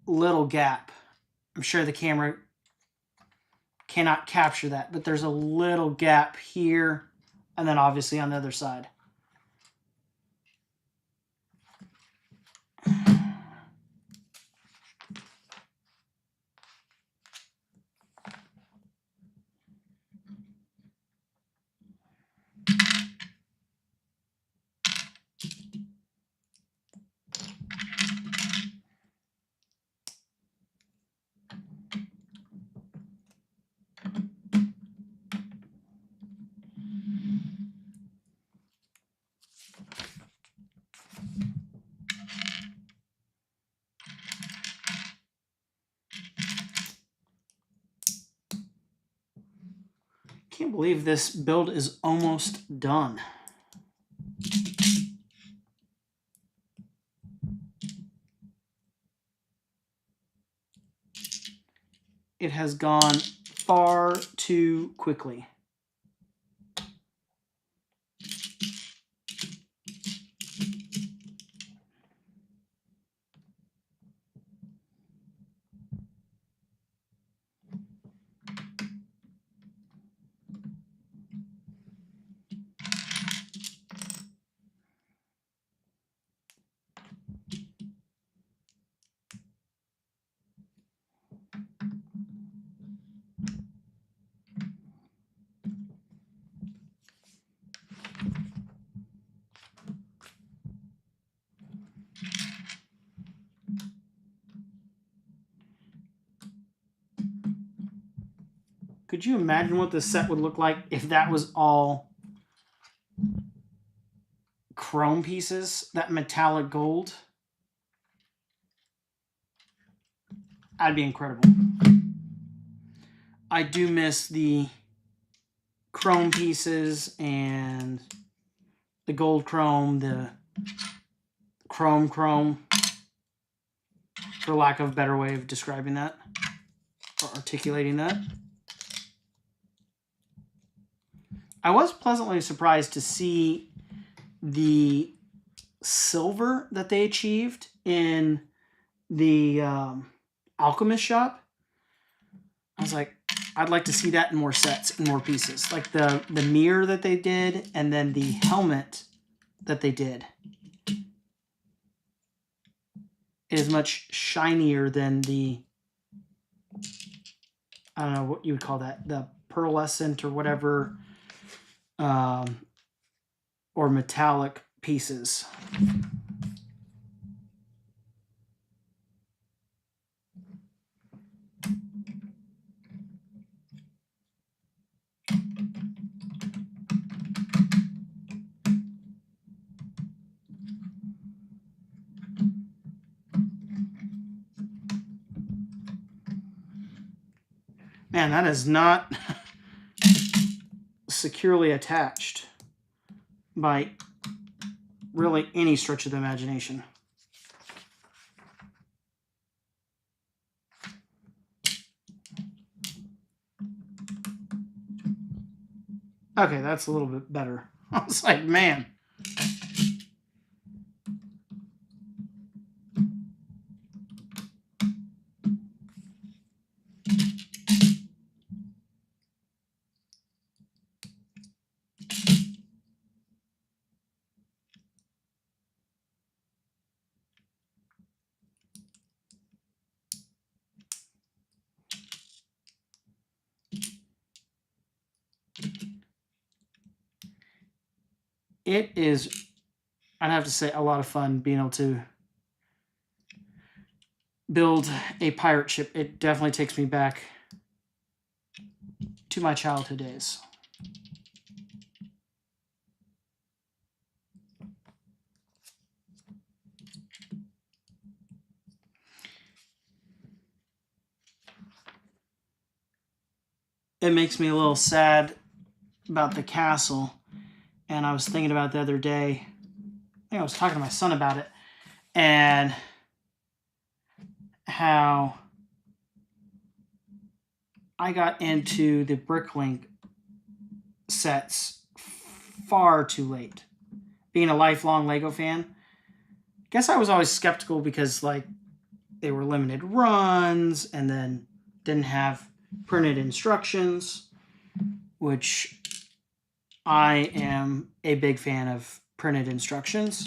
little gap. I'm sure the camera cannot capture that, but there's a little gap here and then obviously on the other side. Can't believe this build is almost done. It has gone far too quickly. Could you imagine what this set would look like if that was all chrome pieces, that metallic gold? That'd be incredible. I do miss the chrome pieces and the gold chrome, the chrome, for lack of a better way of describing that or articulating that. I was pleasantly surprised to see the silver that they achieved in the alchemist shop. I was like, I'd like to see that in more sets and more pieces. Like the mirror that they did, and then the helmet that they did. It is much shinier than the, I don't know what you would call that, the pearlescent or whatever, or metallic pieces. Man, that is not securely attached by really any stretch of the imagination. Okay, that's a little bit better. I was like, man. It is, I'd have to say, a lot of fun being able to build a pirate ship. It definitely takes me back to my childhood days. It makes me a little sad about the castle. And I was thinking about it the other day. I think I was talking to my son about it. And how I got into the Bricklink sets far too late. Being a lifelong LEGO fan, I guess I was always skeptical because like they were limited runs and then didn't have printed instructions, which I am a big fan of printed instructions.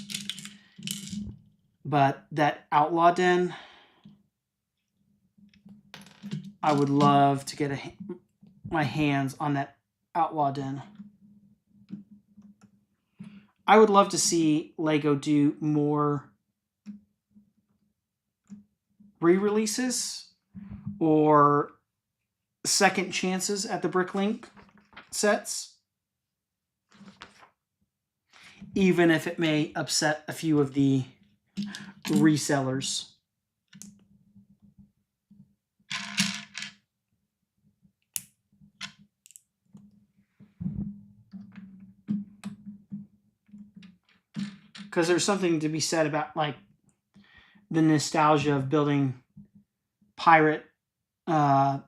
But that Outlaw Den, I would love to get my hands on that Outlaw Den. I would love to see LEGO do more re-releases or second chances at the Bricklink sets, even if it may upset a few of the resellers. Because there's something to be said about like the nostalgia of building pirate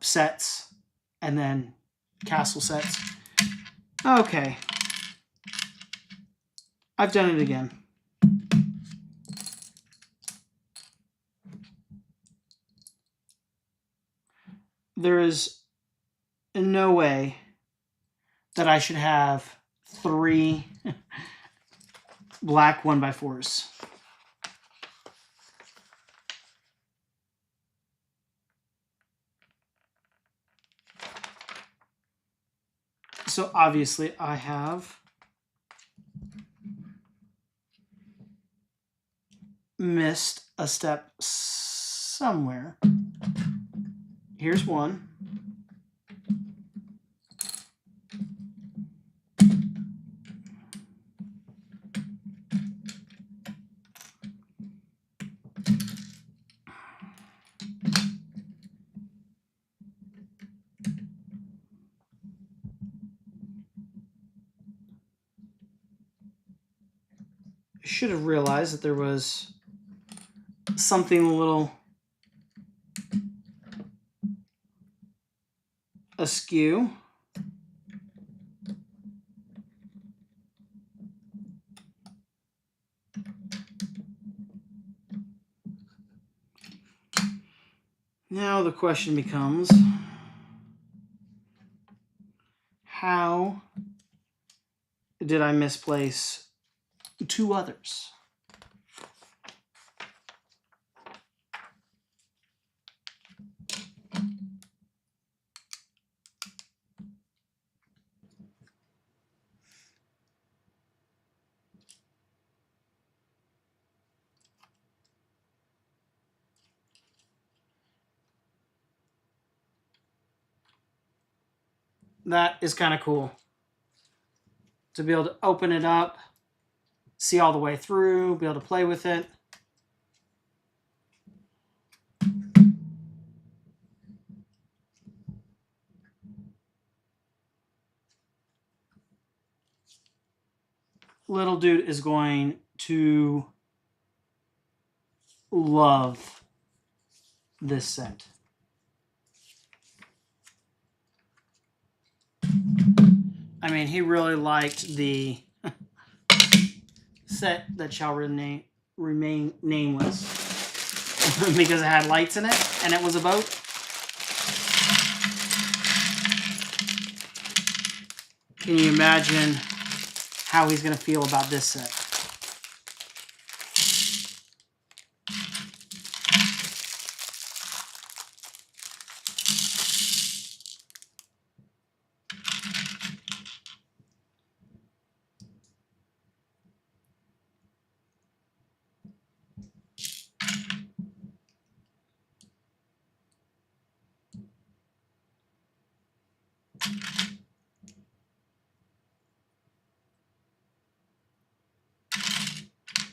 sets and then castle sets. Okay. I've done it again. There is no way that I should have 3 black 1x4s. So obviously I have missed a step somewhere. Here's one. I should have realized that there was something a little askew. Now the question becomes, how did I misplace 2 others? That is kind of cool. To be able to open it up, see all the way through, be able to play with it. Little dude is going to love this set. I mean, he really liked the set that shall remain nameless because it had lights in it and it was a boat. Can you imagine how he's going to feel about this set?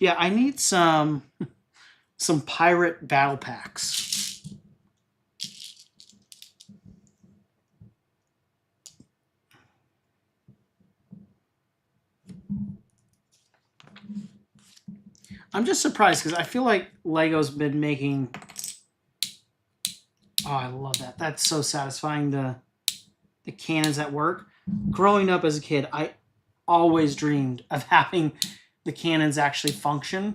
Yeah, I need some pirate battle packs. I'm just surprised because I feel like Lego's been making... Oh, I love that. That's so satisfying, the cannons at work. Growing up as a kid, I always dreamed of having the cannons actually function.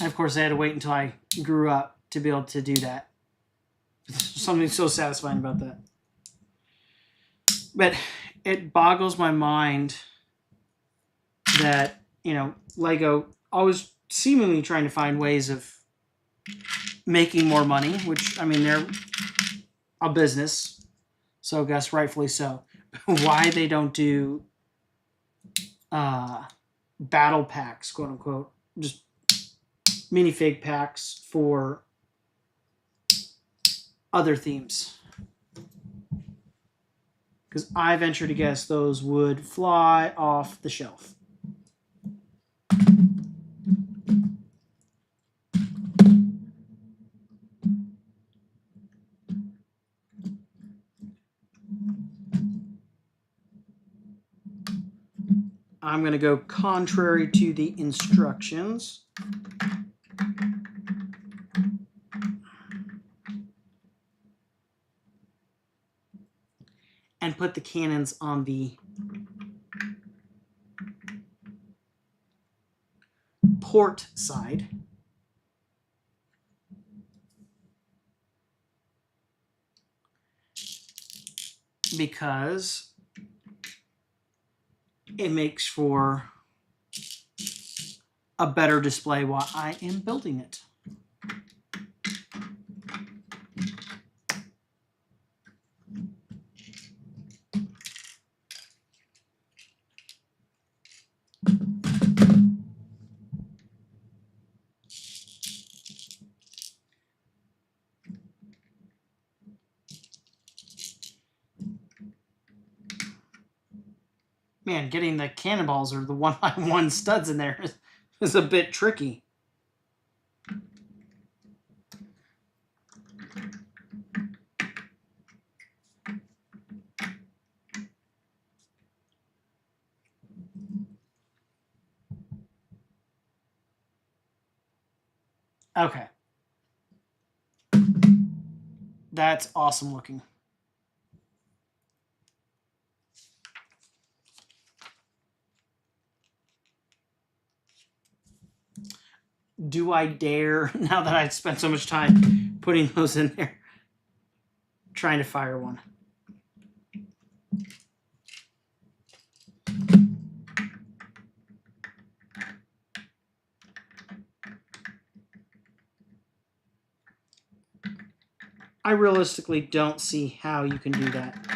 And of course, I had to wait until I grew up to be able to do that. Something so satisfying about that. But it boggles my mind that, you know, Lego always seemingly trying to find ways of making more money, which, I mean, they're a business, so I guess rightfully so. Why they don't do battle packs, quote unquote, just minifig packs for other themes. Because I venture to guess those would fly off the shelf. I'm going to go contrary to the instructions. And put the cannons on the port side. Because it makes for a better display while I am building it. Man, getting the cannonballs or the one-by-one studs in there is a bit tricky. Okay. That's awesome looking. Do I dare, now that I've spent so much time putting those in there, trying to fire one? I realistically don't see how you can do that.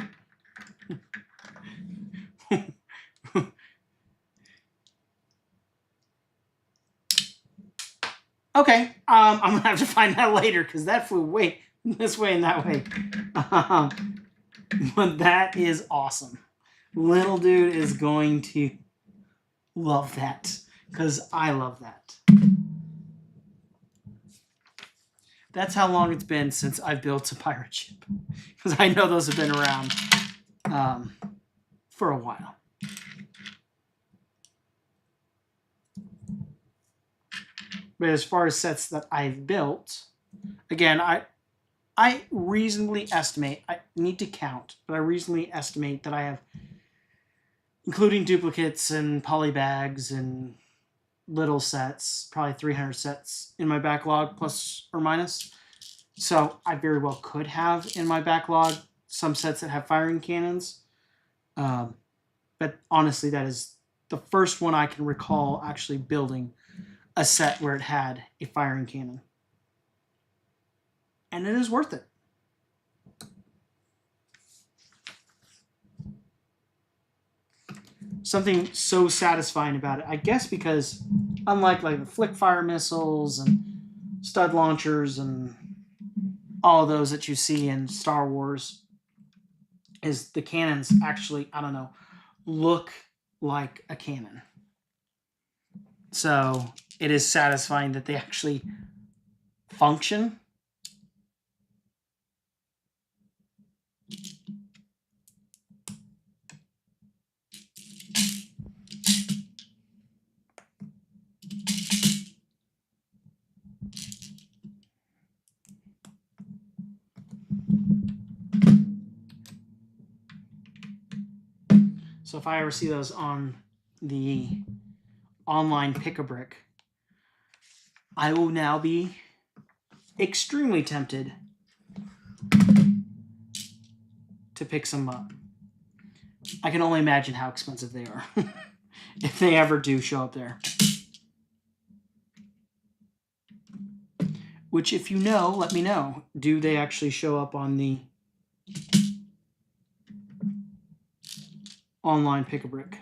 Okay, I'm gonna have to find that later because that flew way this way and that way. But that is awesome. Little dude is going to love that because I love that. That's how long it's been since I've built a pirate ship, because I know those have been around for a while. But as far as sets that I've built, again, I reasonably estimate, I need to count, but I reasonably estimate that I have, including duplicates and polybags and little sets, probably 300 sets in my backlog, plus or minus. So I very well could have in my backlog some sets that have firing cannons. But honestly, that is the first one I can recall actually building a set where it had a firing cannon. And it is worth it. Something so satisfying about it, I guess, because unlike like the flick fire missiles and stud launchers and all of those that you see in Star Wars, is the cannons actually, I don't know, look like a cannon. So it is satisfying that they actually function. So if I ever see those on the online Pick-a-Brick, I will now be extremely tempted to pick some up. I can only imagine how expensive they are if they ever do show up there. Which, if you know, let me know. Do they actually show up on the online Pick-a-Brick?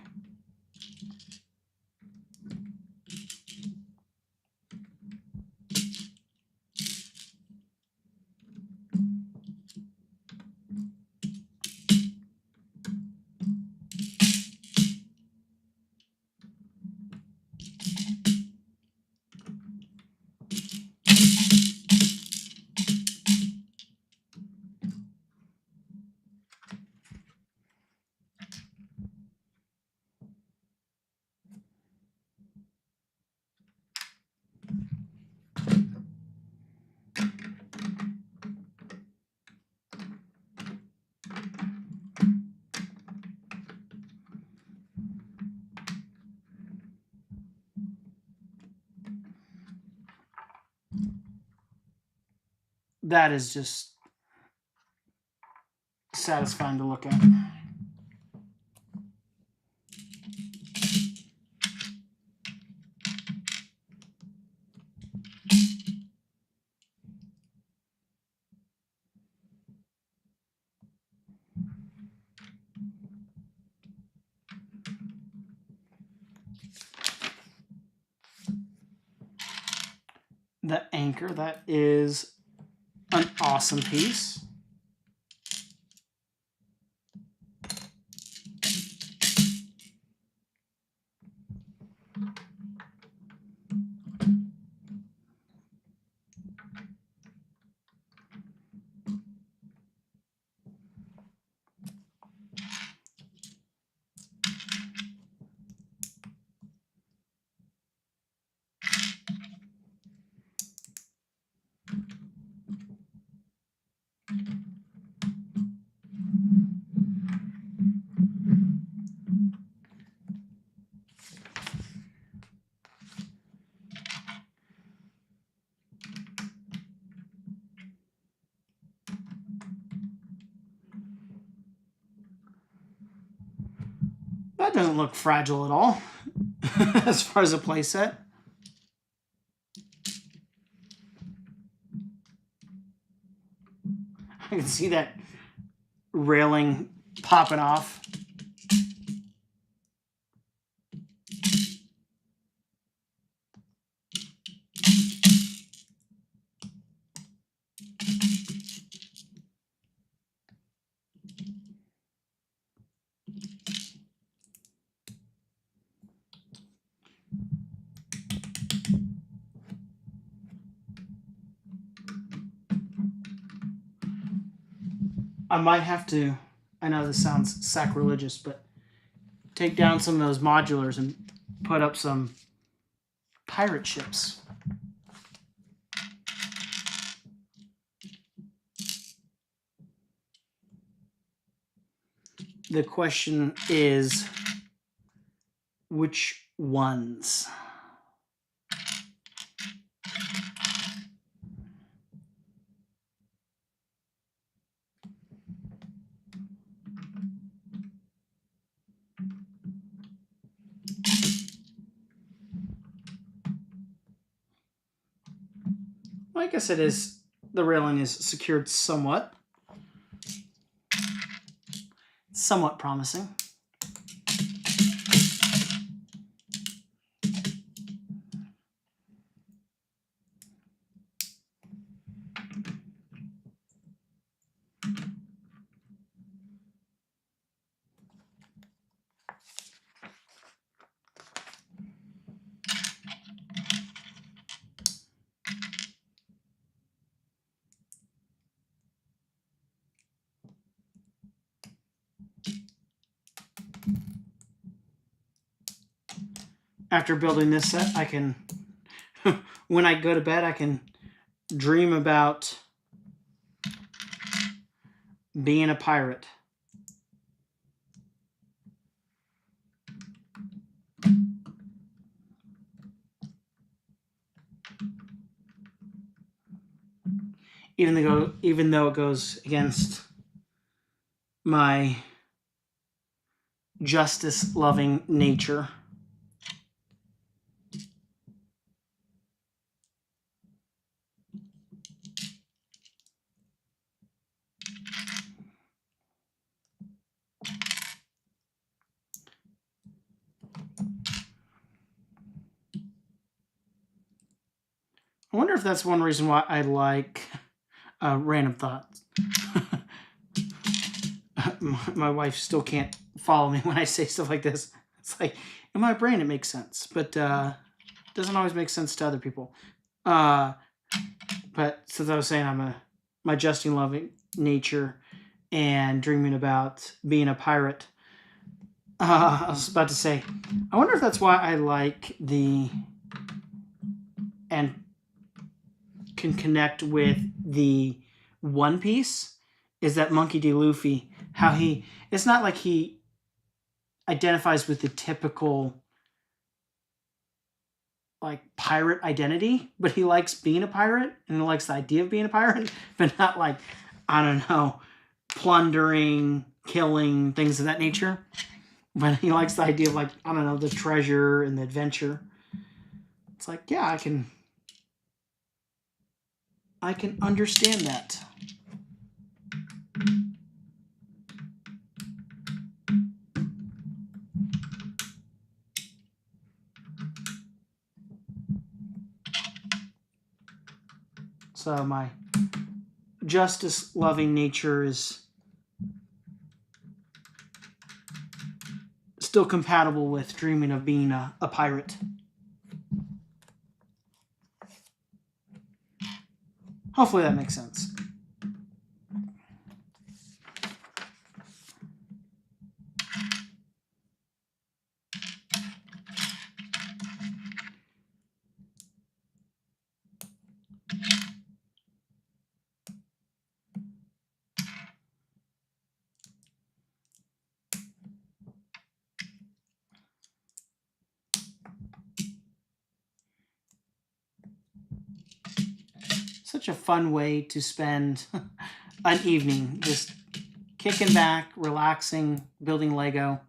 That is just satisfying to look at. The anchor, that is an awesome piece. doesn't look fragile at all as far as a playset. I can see that railing popping off. I might have to, I know this sounds sacrilegious, but take down some of those modulars and put up some pirate ships. The question is, which ones? I guess it is, the railing is secured somewhat. Somewhat promising. After building this set, I can, when I go to bed, I can dream about being a pirate. Even though it goes against my justice-loving nature. I wonder if that's one reason why I like random thoughts. My wife still can't follow me when I say stuff like this. It's like, in my brain it makes sense, but it doesn't always make sense to other people. But since I was saying my justing loving nature and dreaming about being a pirate, I was about to say, I wonder if that's why I like and can connect with the One Piece, is that Monkey D. Luffy, how it's not like he identifies with the typical like pirate identity, but he likes being a pirate and he likes the idea of being a pirate, but not like, I don't know, plundering, killing, things of that nature. But he likes the idea of, like, I don't know, the treasure and the adventure. It's like, yeah, I can understand that. So my justice-loving nature is still compatible with dreaming of being a pirate. Hopefully that makes sense. Such a fun way to spend an evening, just kicking back, relaxing, building Lego.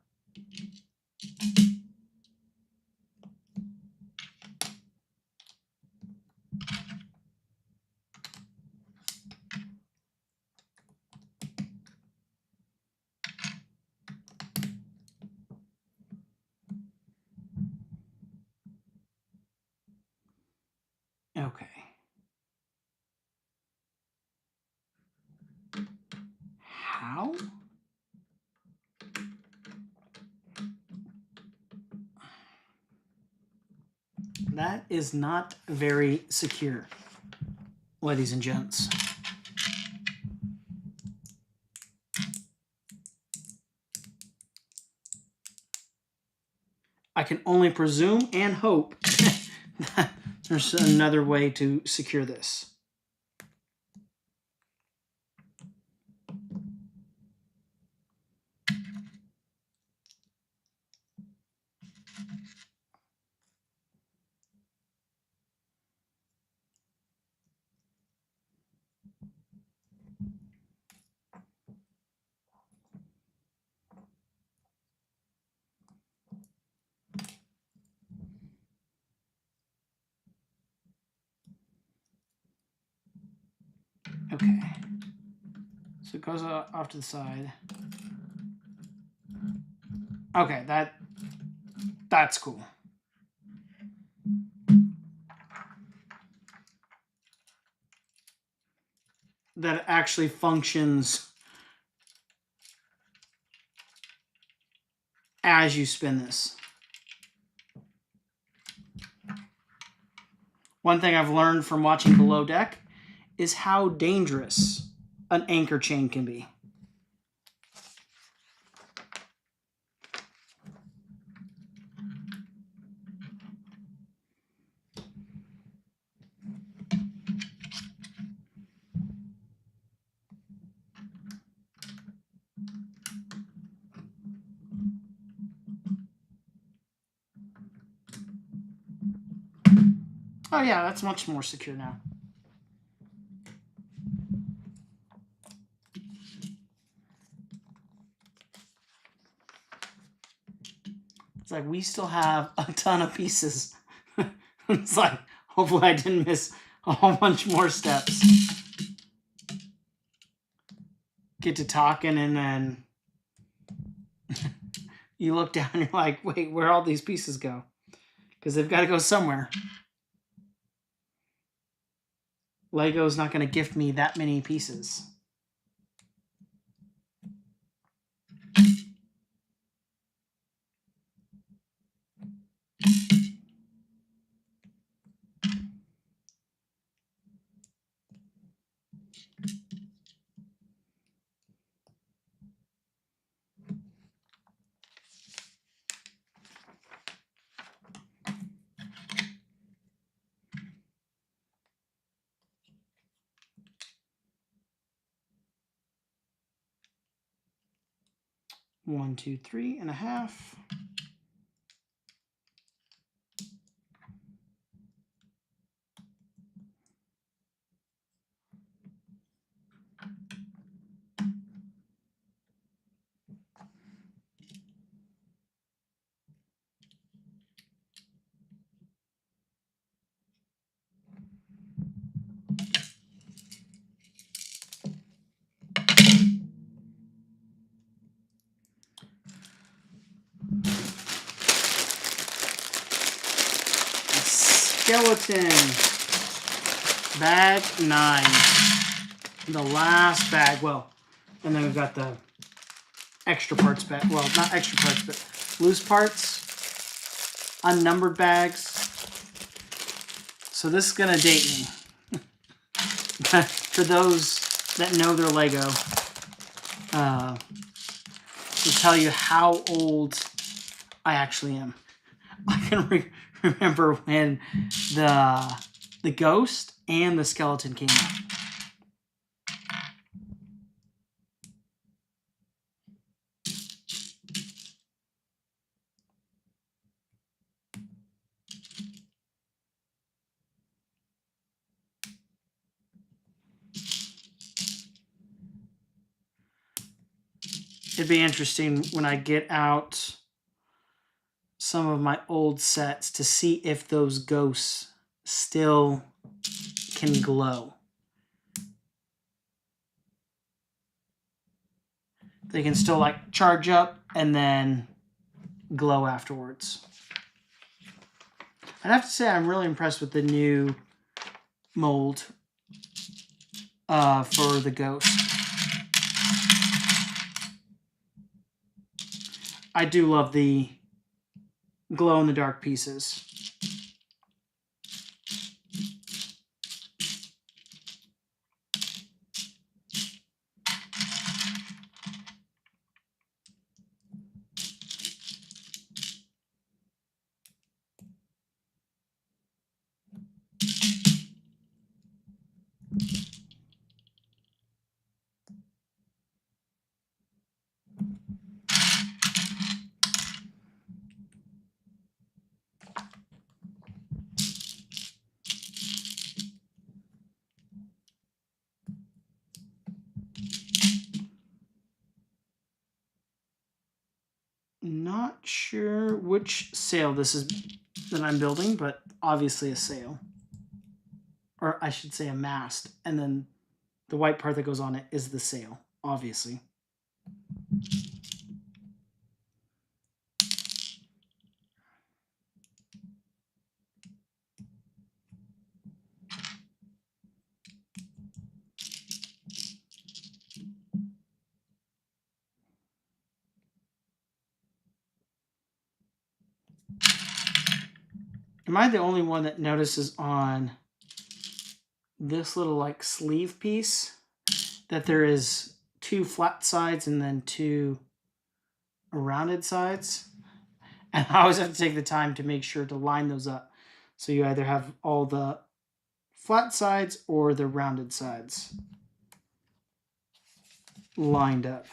Okay. How? That is not very secure, ladies and gents. I can only presume and hope that there's another way to secure this. Okay. So it goes off to the side. Okay, that's cool. That actually functions as you spin this. One thing I've learned from watching Below Deck is how dangerous an anchor chain can be. Oh yeah, that's much more secure now. It's like we still have a ton of pieces. It's like, hopefully I didn't miss a whole bunch more steps. Get to talking and then you look down and you're like, wait, where all these pieces go? Because they've got to go somewhere. Lego's not going to gift me that many pieces. One, two, 3.5. Skeleton. Bag 9. The last bag. Well, and then we've got the extra parts bag. Well, not extra parts, but loose parts. Unnumbered bags. So this is going to date me. For those that know their Lego, to tell you how old I actually am. I can remember when the ghost and the skeleton came out. It'd be interesting when I get out some of my old sets to see if those ghosts still can glow. They can still like charge up and then glow afterwards. I'd have to say I'm really impressed with the new mold for the ghost. I do love the glow-in-the-dark pieces. Not sure which sail this is that I'm building, but obviously a sail. Or I should say a mast. And then the white part that goes on it is the sail, obviously. Am I the only one that notices on this little like sleeve piece that there is 2 flat sides and then 2 rounded sides? And I always have to take the time to make sure to line those up. So you either have all the flat sides or the rounded sides lined up.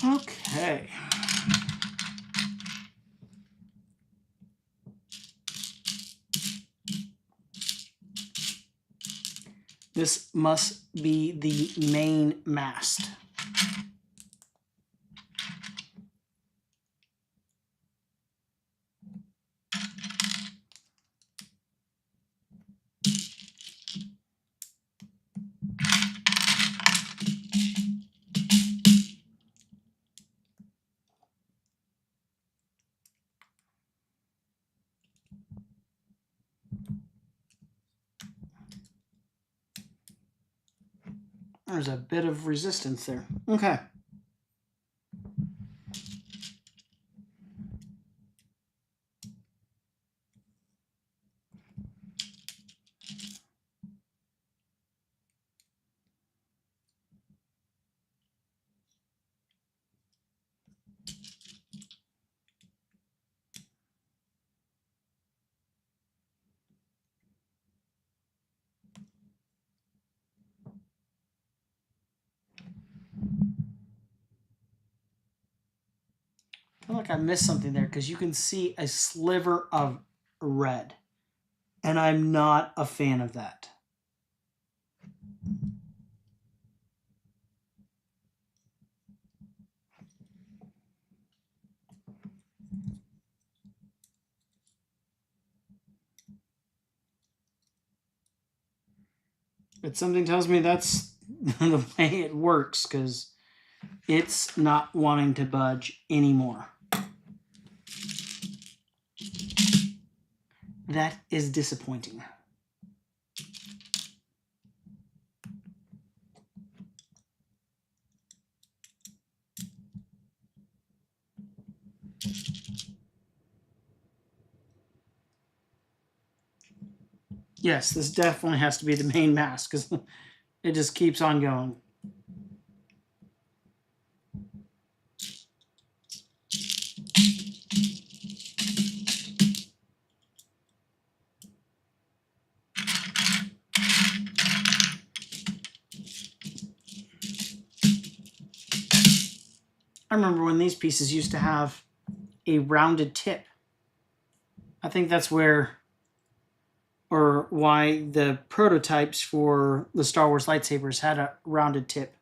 Okay. This must be the main mast. There's a bit of resistance there. Okay. I feel like I missed something there because you can see a sliver of red. And I'm not a fan of that. But something tells me that's the way it works because it's not wanting to budge anymore. That is disappointing. Yes, this definitely has to be the main mast because it just keeps on going. I remember when these pieces used to have a rounded tip. I think that's where, or why the prototypes for the Star Wars lightsabers had a rounded tip.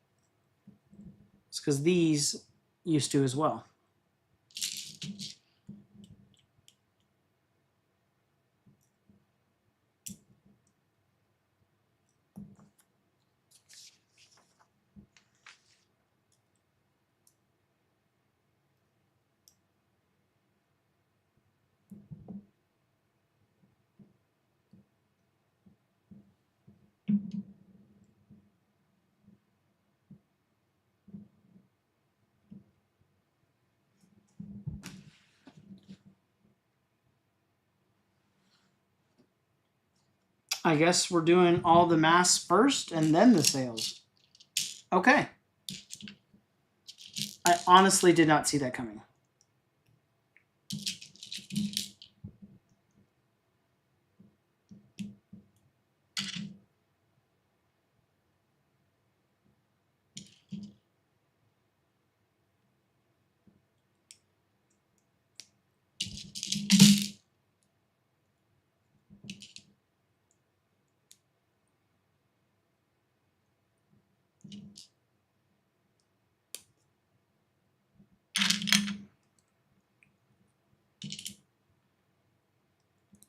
because these used to as well. I guess we're doing all the masks first and then the sales. Okay. I honestly did not see that coming.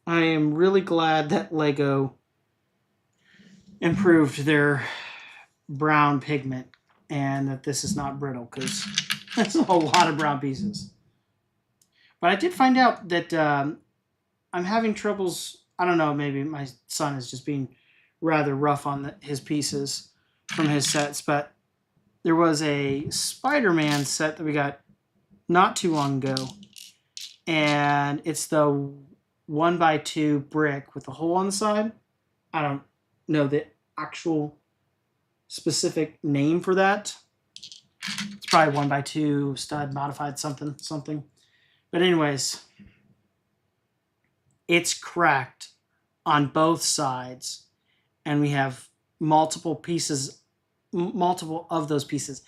I am really glad that LEGO improved their brown pigment and that this is not brittle, because that's a lot of brown pieces. But I did find out that I'm having troubles. I don't know, maybe my son is just being rather rough on his pieces from his sets, but there was a Spider-Man set that we got not too long ago, and it's the 1x2 brick with a hole on the side. I don't know the actual specific name for that. It's probably 1x2 stud modified something. But anyways, it's cracked on both sides, and we have multiple pieces, multiple of those pieces.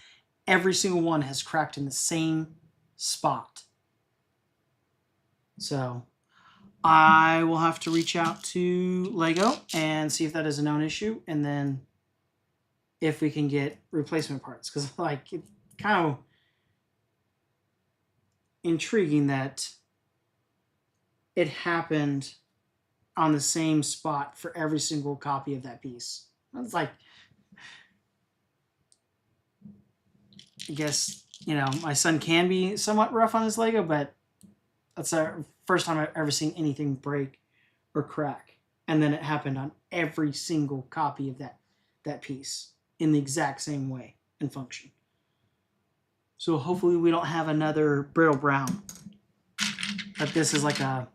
Every single one has cracked in the same spot. So I will have to reach out to LEGO and see if that is a known issue, and then if we can get replacement parts, because like it's kind of intriguing that it happened on the same spot for every single copy of that piece. It's like, I guess, you know, my son can be somewhat rough on his LEGO, but that's the first time I've ever seen anything break or crack. And then it happened on every single copy of that piece in the exact same way and function. So hopefully we don't have another brittle brown. But this is like a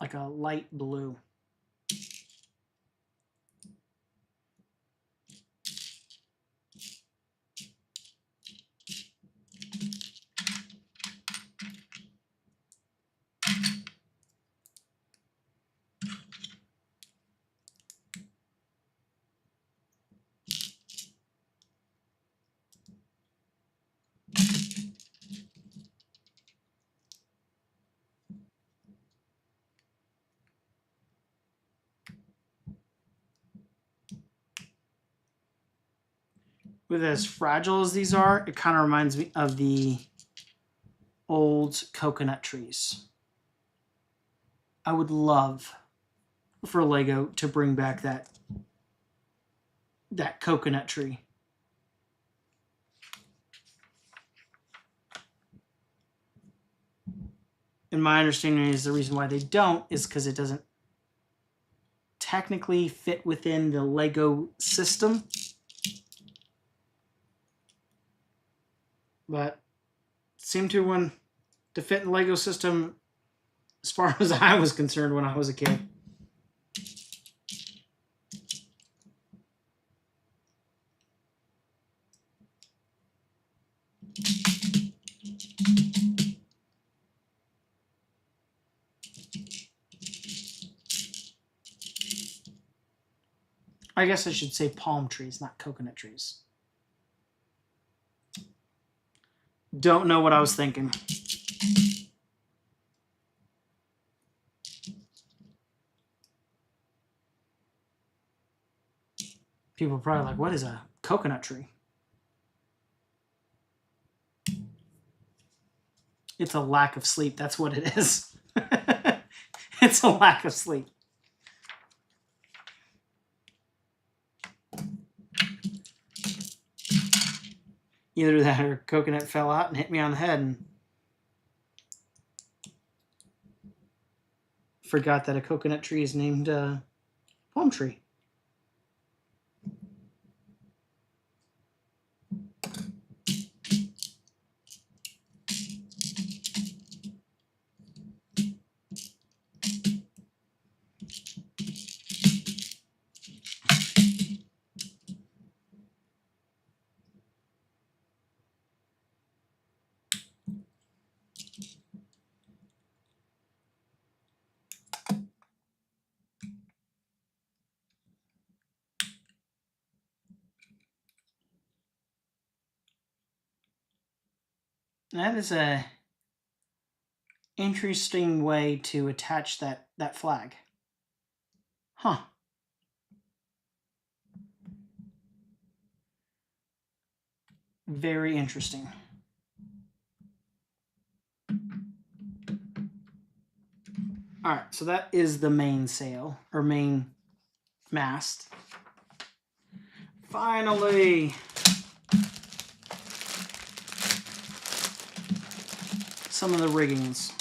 light blue. With as fragile as these are, it kind of reminds me of the old coconut trees. I would love for LEGO to bring back that coconut tree. And my understanding is the reason why they don't is because it doesn't technically fit within the LEGO system. But seemed to fit in the LEGO system as far as I was concerned when I was a kid. I guess I should say palm trees, not coconut trees. Don't know what I was thinking. People are probably like, what is a coconut tree? It's a lack of sleep. That's what it is. It's a lack of sleep. Either that or coconut fell out and hit me on the head and forgot that a coconut tree is named palm tree. That is a interesting way to attach that flag. Huh. Very interesting. All right, so that is the main sail, or main mast. Finally! Some of the riggings.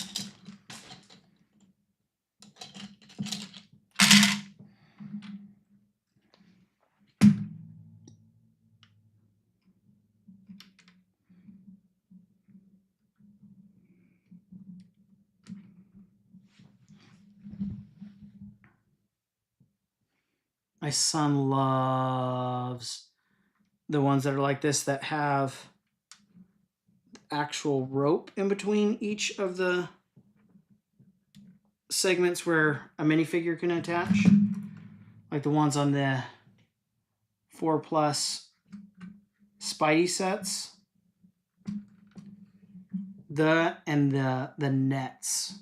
My son loves the ones that are like this that have actual rope in between each of the segments where a minifigure can attach. Like the ones on the 4+ Spidey sets. The nets.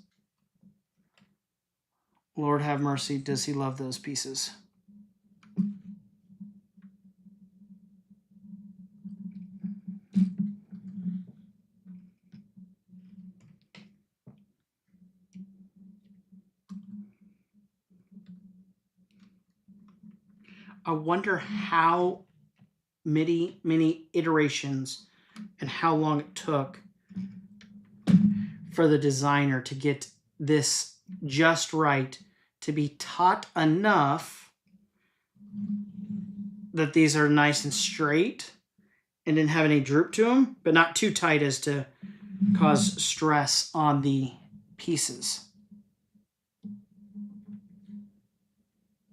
Lord have mercy, does he love those pieces. I wonder how many iterations and how long it took for the designer to get this just right, to be taut enough that these are nice and straight and didn't have any droop to them, but not too tight as to cause stress on the pieces.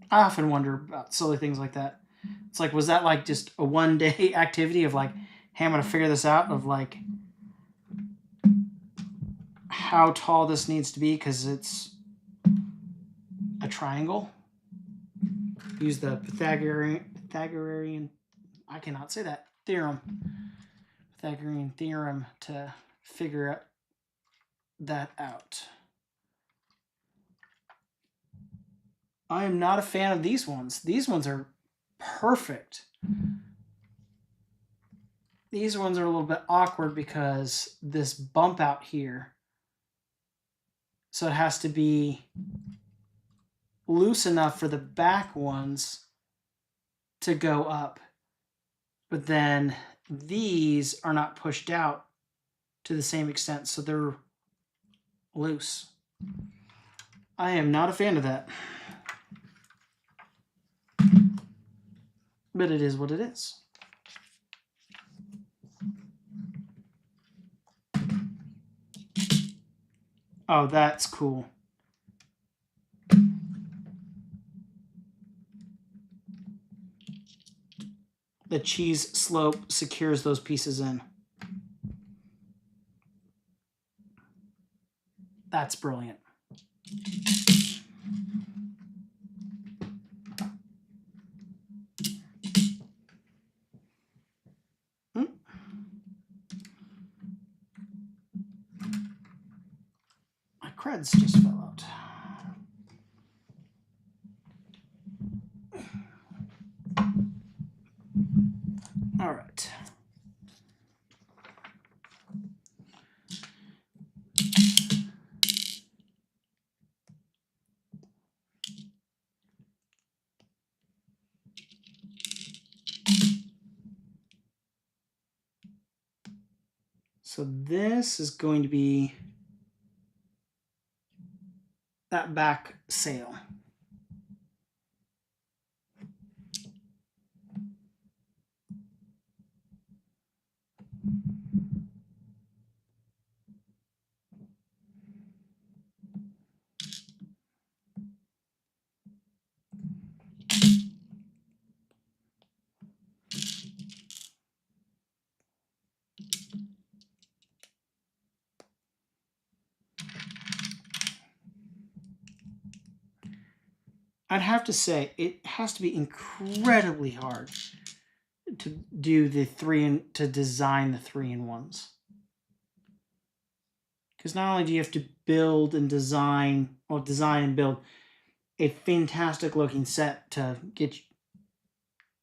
I often wonder about silly things like that. It's like, was that like just a one-day activity of like, hey, I'm going to figure this out, of like how tall this needs to be because it's a triangle? Use the Pythagorean, I cannot say that, Pythagorean theorem to figure that out. I am not a fan of these ones. These ones are perfect. These ones are a little bit awkward because this bump out here. So it has to be loose enough for the back ones to go up. But then these are not pushed out to the same extent, so they're loose. I am not a fan of that. But it is what it is. Oh, that's cool. The cheese slope secures those pieces in. That's brilliant. My creds just fell out. All right. So this is going to be that back sail. I'd have to say it has to be incredibly hard to do the to design the 3-in-1s. Because not only do you have to build and design, or design and build a fantastic looking set to get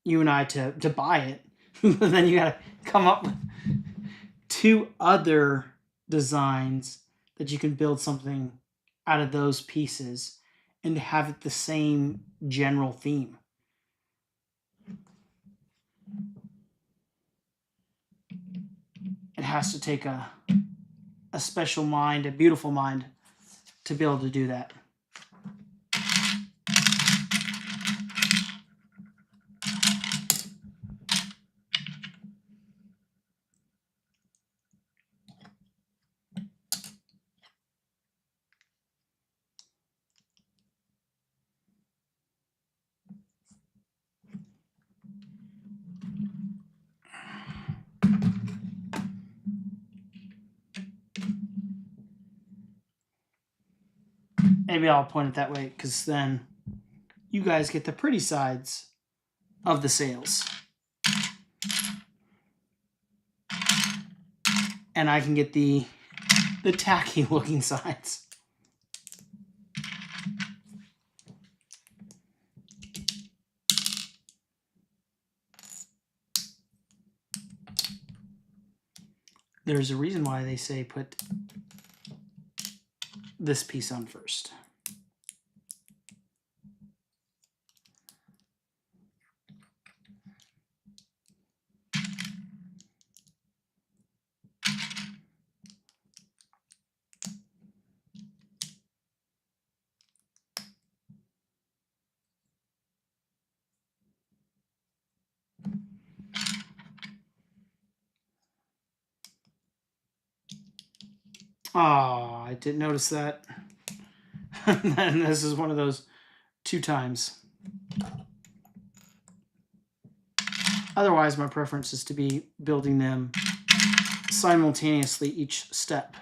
you and I to buy it, but then you got to come up with 2 other designs that you can build something out of those pieces and have it the same general theme. It has to take a special mind, a beautiful mind, to be able to do that. Maybe I'll point it that way, because then you guys get the pretty sides of the sails. And I can get the tacky looking sides. There's a reason why they say put this piece on first. Oh, I didn't notice that. And this is one of those 2 times. Otherwise, my preference is to be building them simultaneously each step.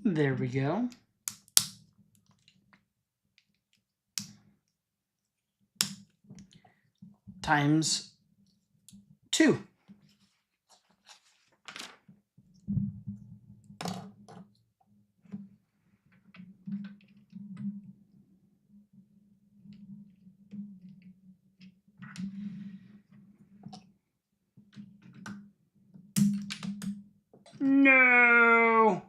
There we go. Times 2. No!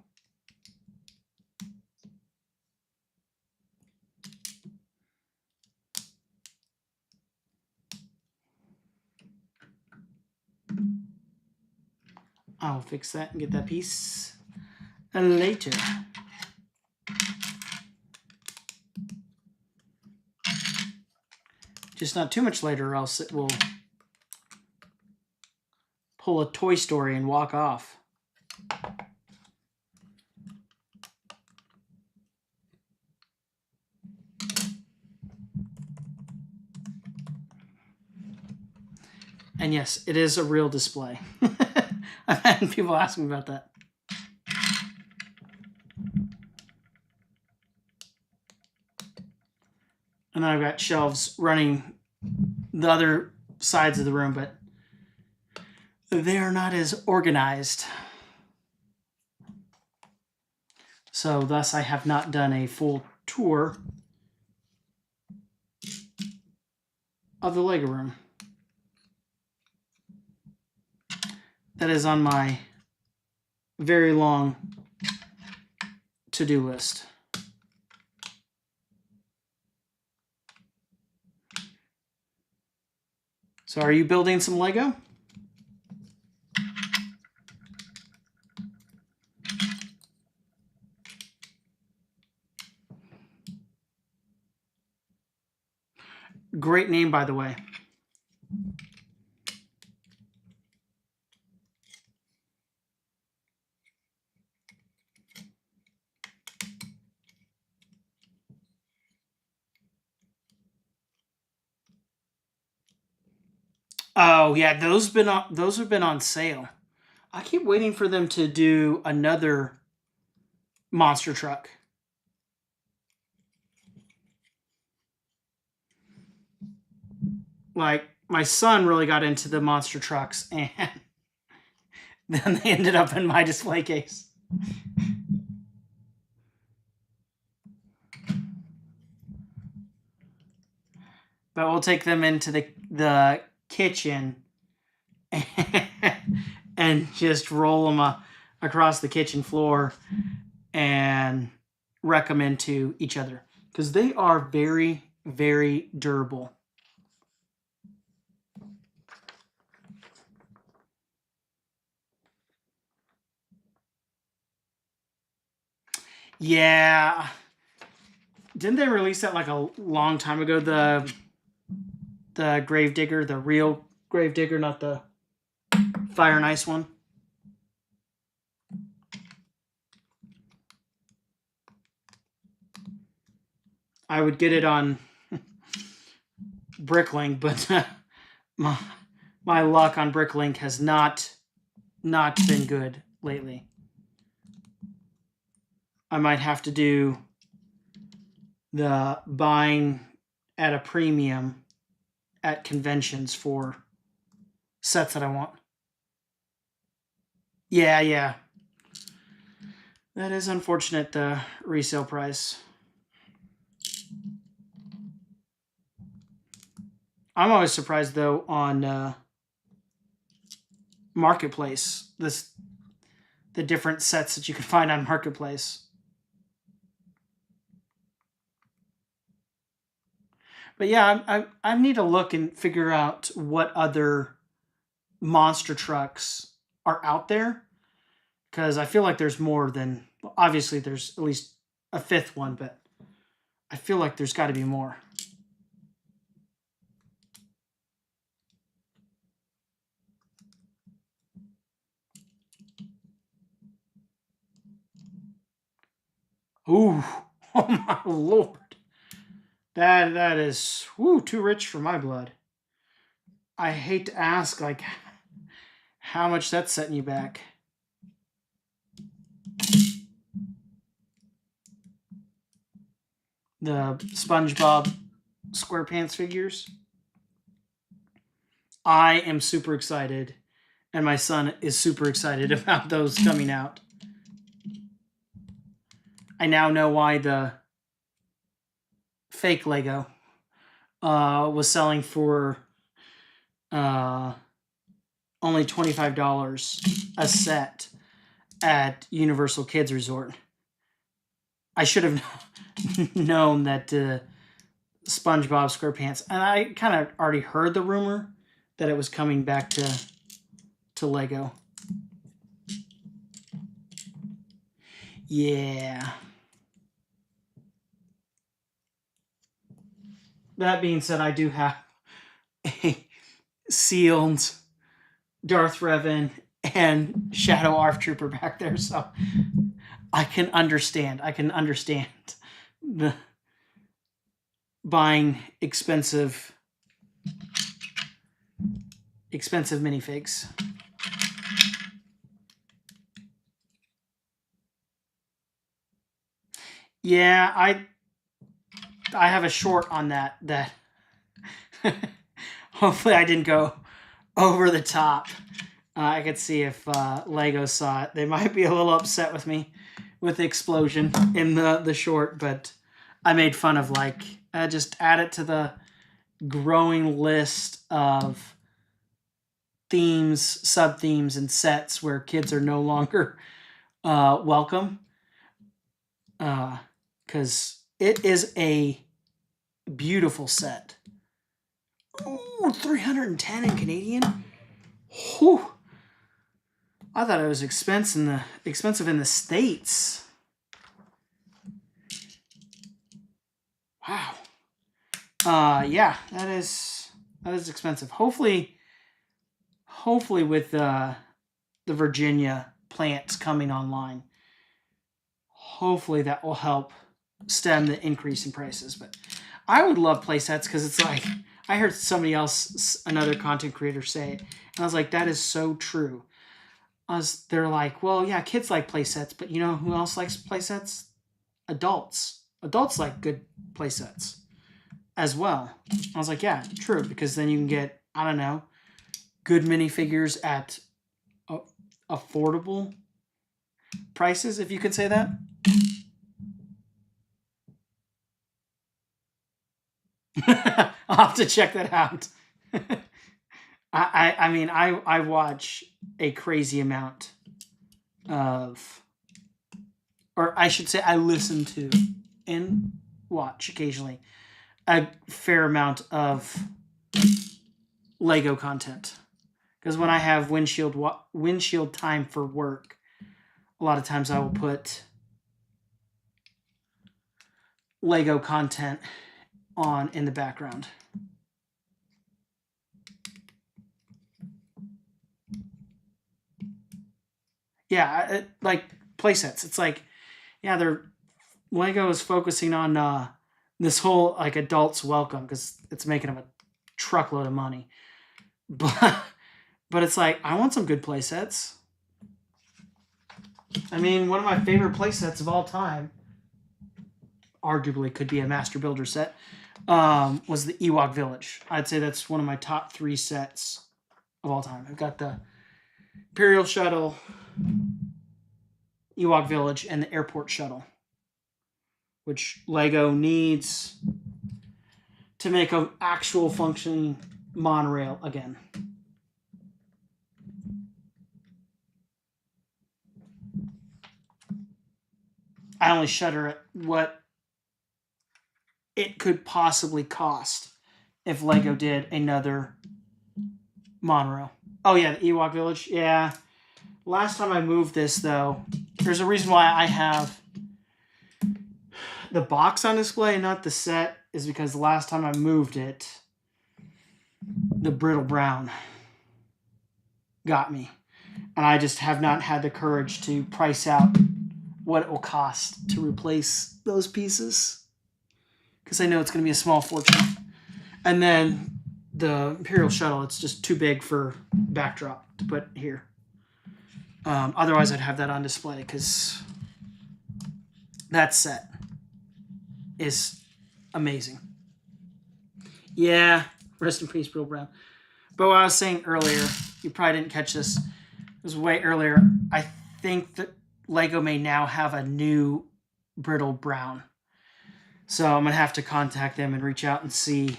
I'll fix that and get that piece later. Just not too much later, or else it will pull a Toy Story and walk off. And yes, it is a real display. I've had people ask me about that. And then I've got shelves running the other sides of the room, but they are not as organized. So thus I have not done a full tour of the Lego room. that is on my very long to-do list. So are you building some Lego? Great name, by the way. Oh yeah, those have been on sale. I keep waiting for them to do another monster truck. Like, my son really got into the monster trucks, and then they ended up in my display case. But we'll take them into the kitchen and just roll them across the kitchen floor and recommend to each other, because they are very, very durable. Yeah. Didn't they release that like a long time ago? The Gravedigger, the real Gravedigger, not the Fire and Ice one. I would get it on Bricklink, but my luck on Bricklink has not been good lately. I might have to do the buying at a premium at conventions for sets that I want. Yeah. That is unfortunate, the resale price. I'm always surprised, though, on Marketplace, the different sets that you can find on Marketplace. But yeah, I need to look and figure out what other monster trucks are out there, because I feel like there's more than, obviously there's at least a fifth one, but I feel like there's got to be more. Ooh, oh my lord. That is too rich for my blood. I hate to ask, like, how much that's setting you back. The SpongeBob SquarePants figures. I am super excited, and my son is super excited about those coming out. I now know why the fake Lego was selling for only $25 a set at Universal Kids Resort. I should have known that SpongeBob SquarePants, and I kind of already heard the rumor that it was coming back to Lego. Yeah. That being said, I do have a sealed Darth Revan and Shadow ARF Trooper back there, so I can understand. The buying expensive minifigs. Yeah, I have a short on that hopefully I didn't go over the top. I could see if Lego saw it. They might be a little upset with me with the explosion in the short, but I made fun of, like, just add it to the growing list of themes, sub-themes, and sets where kids are no longer welcome. Because it is a beautiful set. Ooh, 310 in Canadian. Whew. I thought it was expensive in the States. Wow. Yeah, that is expensive. Hopefully with the Virginia plants coming online, hopefully that will help stem the increase in prices. But I would love play sets because it's like, I heard somebody else, another content creator, say it, and I was like, that is so true. They're like, well, yeah, kids like play sets, but you know who else likes play sets? Adults. Adults like good play sets as well. I was like, yeah, true, because then you can get, I don't know, good minifigures at affordable prices, if you could say that. I'll have to check that out. I mean, I watch a crazy amount of, or I should say I listen to and watch occasionally a fair amount of Lego content. Because when I have windshield time for work, a lot of times I will put Lego content on in the background. Yeah, like playsets. It's like, yeah, Lego is focusing on this whole like adults welcome because it's making them a truckload of money. But it's like, I want some good playsets. I mean, one of my favorite playsets of all time, arguably could be a Master Builder set, was the Ewok Village. I'd say that's one of my top 3 sets of all time. I've got the Imperial Shuttle, Ewok Village, and the Airport Shuttle, which Lego needs to make an actual functioning monorail again. I only shudder at what it could possibly cost if Lego did another monorail. Oh yeah, the Ewok Village. Yeah. Last time I moved this, though, there's a reason why I have the box on display and not the set, is because the last time I moved it, the brittle brown got me. And I just have not had the courage to price out what it will cost to replace those pieces, because I know it's going to be a small fortune. And then the Imperial Shuttle, it's just too big for backdrop to put here. Otherwise, I'd have that on display because that set is amazing. Yeah, rest in peace, Brittle Brown. But what I was saying earlier, you probably didn't catch this. It was way earlier. I think that Lego may now have a new Brittle Brown. So I'm going to have to contact them and reach out and see.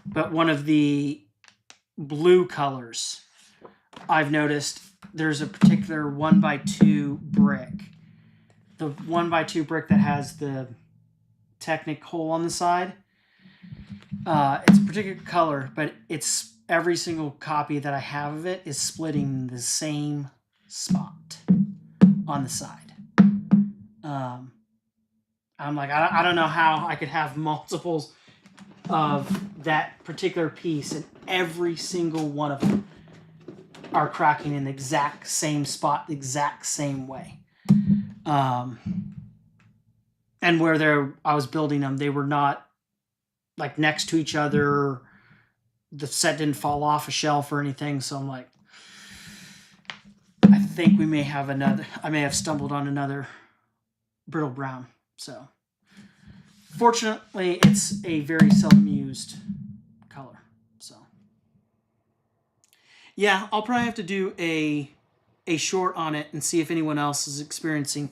But one of the blue colors, I've noticed there's a particular 1x2 brick. The 1x2 brick that has the Technic hole on the side. It's a particular color, but it's every single copy that I have of it is splitting the same spot on the side. I'm like, I don't know how I could have multiples of that particular piece, and every single one of them are cracking in the exact same spot, the exact same way. And where I was building them, they were not like next to each other. The set didn't fall off a shelf or anything. So I'm like, I think we may have I may have stumbled on another Brittle Brown. So fortunately, it's a very seldom used color. So yeah, I'll probably have to do a short on it and see if anyone else is experiencing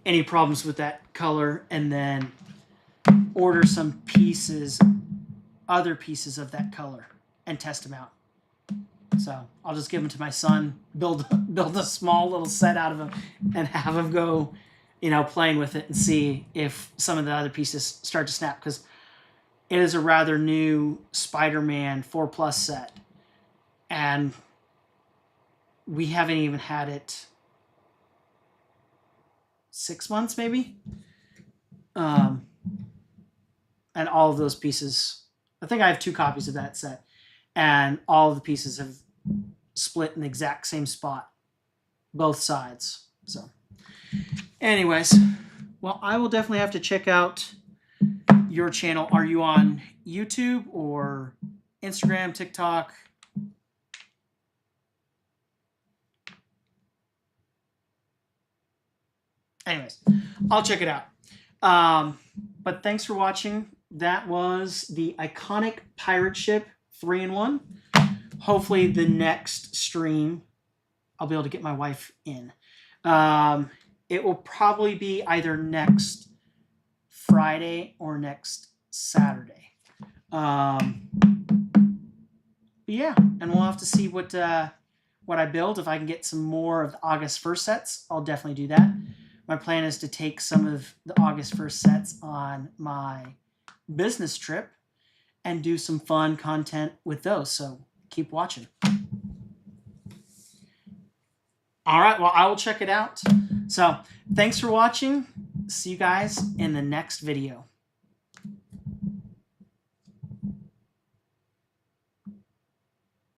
any problems with that color, and then order some other pieces of that color and test them out. So I'll just give them to my son, build a small little set out of them, and have him go, playing with it and see if some of the other pieces start to snap. Because it is a rather new Spider-Man 4+ set, and we haven't even had it 6 months maybe. And all of those pieces, I think I have 2 copies of that set, and all of the pieces have split in the exact same spot, both sides. So anyways, well, I will definitely have to check out your channel. Are you on YouTube or Instagram, TikTok? Anyways, I'll check it out. But thanks for watching. That was the iconic pirate ship 3-in-1. Hopefully the next stream I'll be able to get my wife in. It will probably be either next Friday or next Saturday. Yeah, and we'll have to see what I build. If I can get some more of the August 1st sets, I'll definitely do that. My plan is to take some of the August 1st sets on my business trip and do some fun content with those. So keep watching. All right, well, I will check it out. So thanks for watching. See you guys in the next video.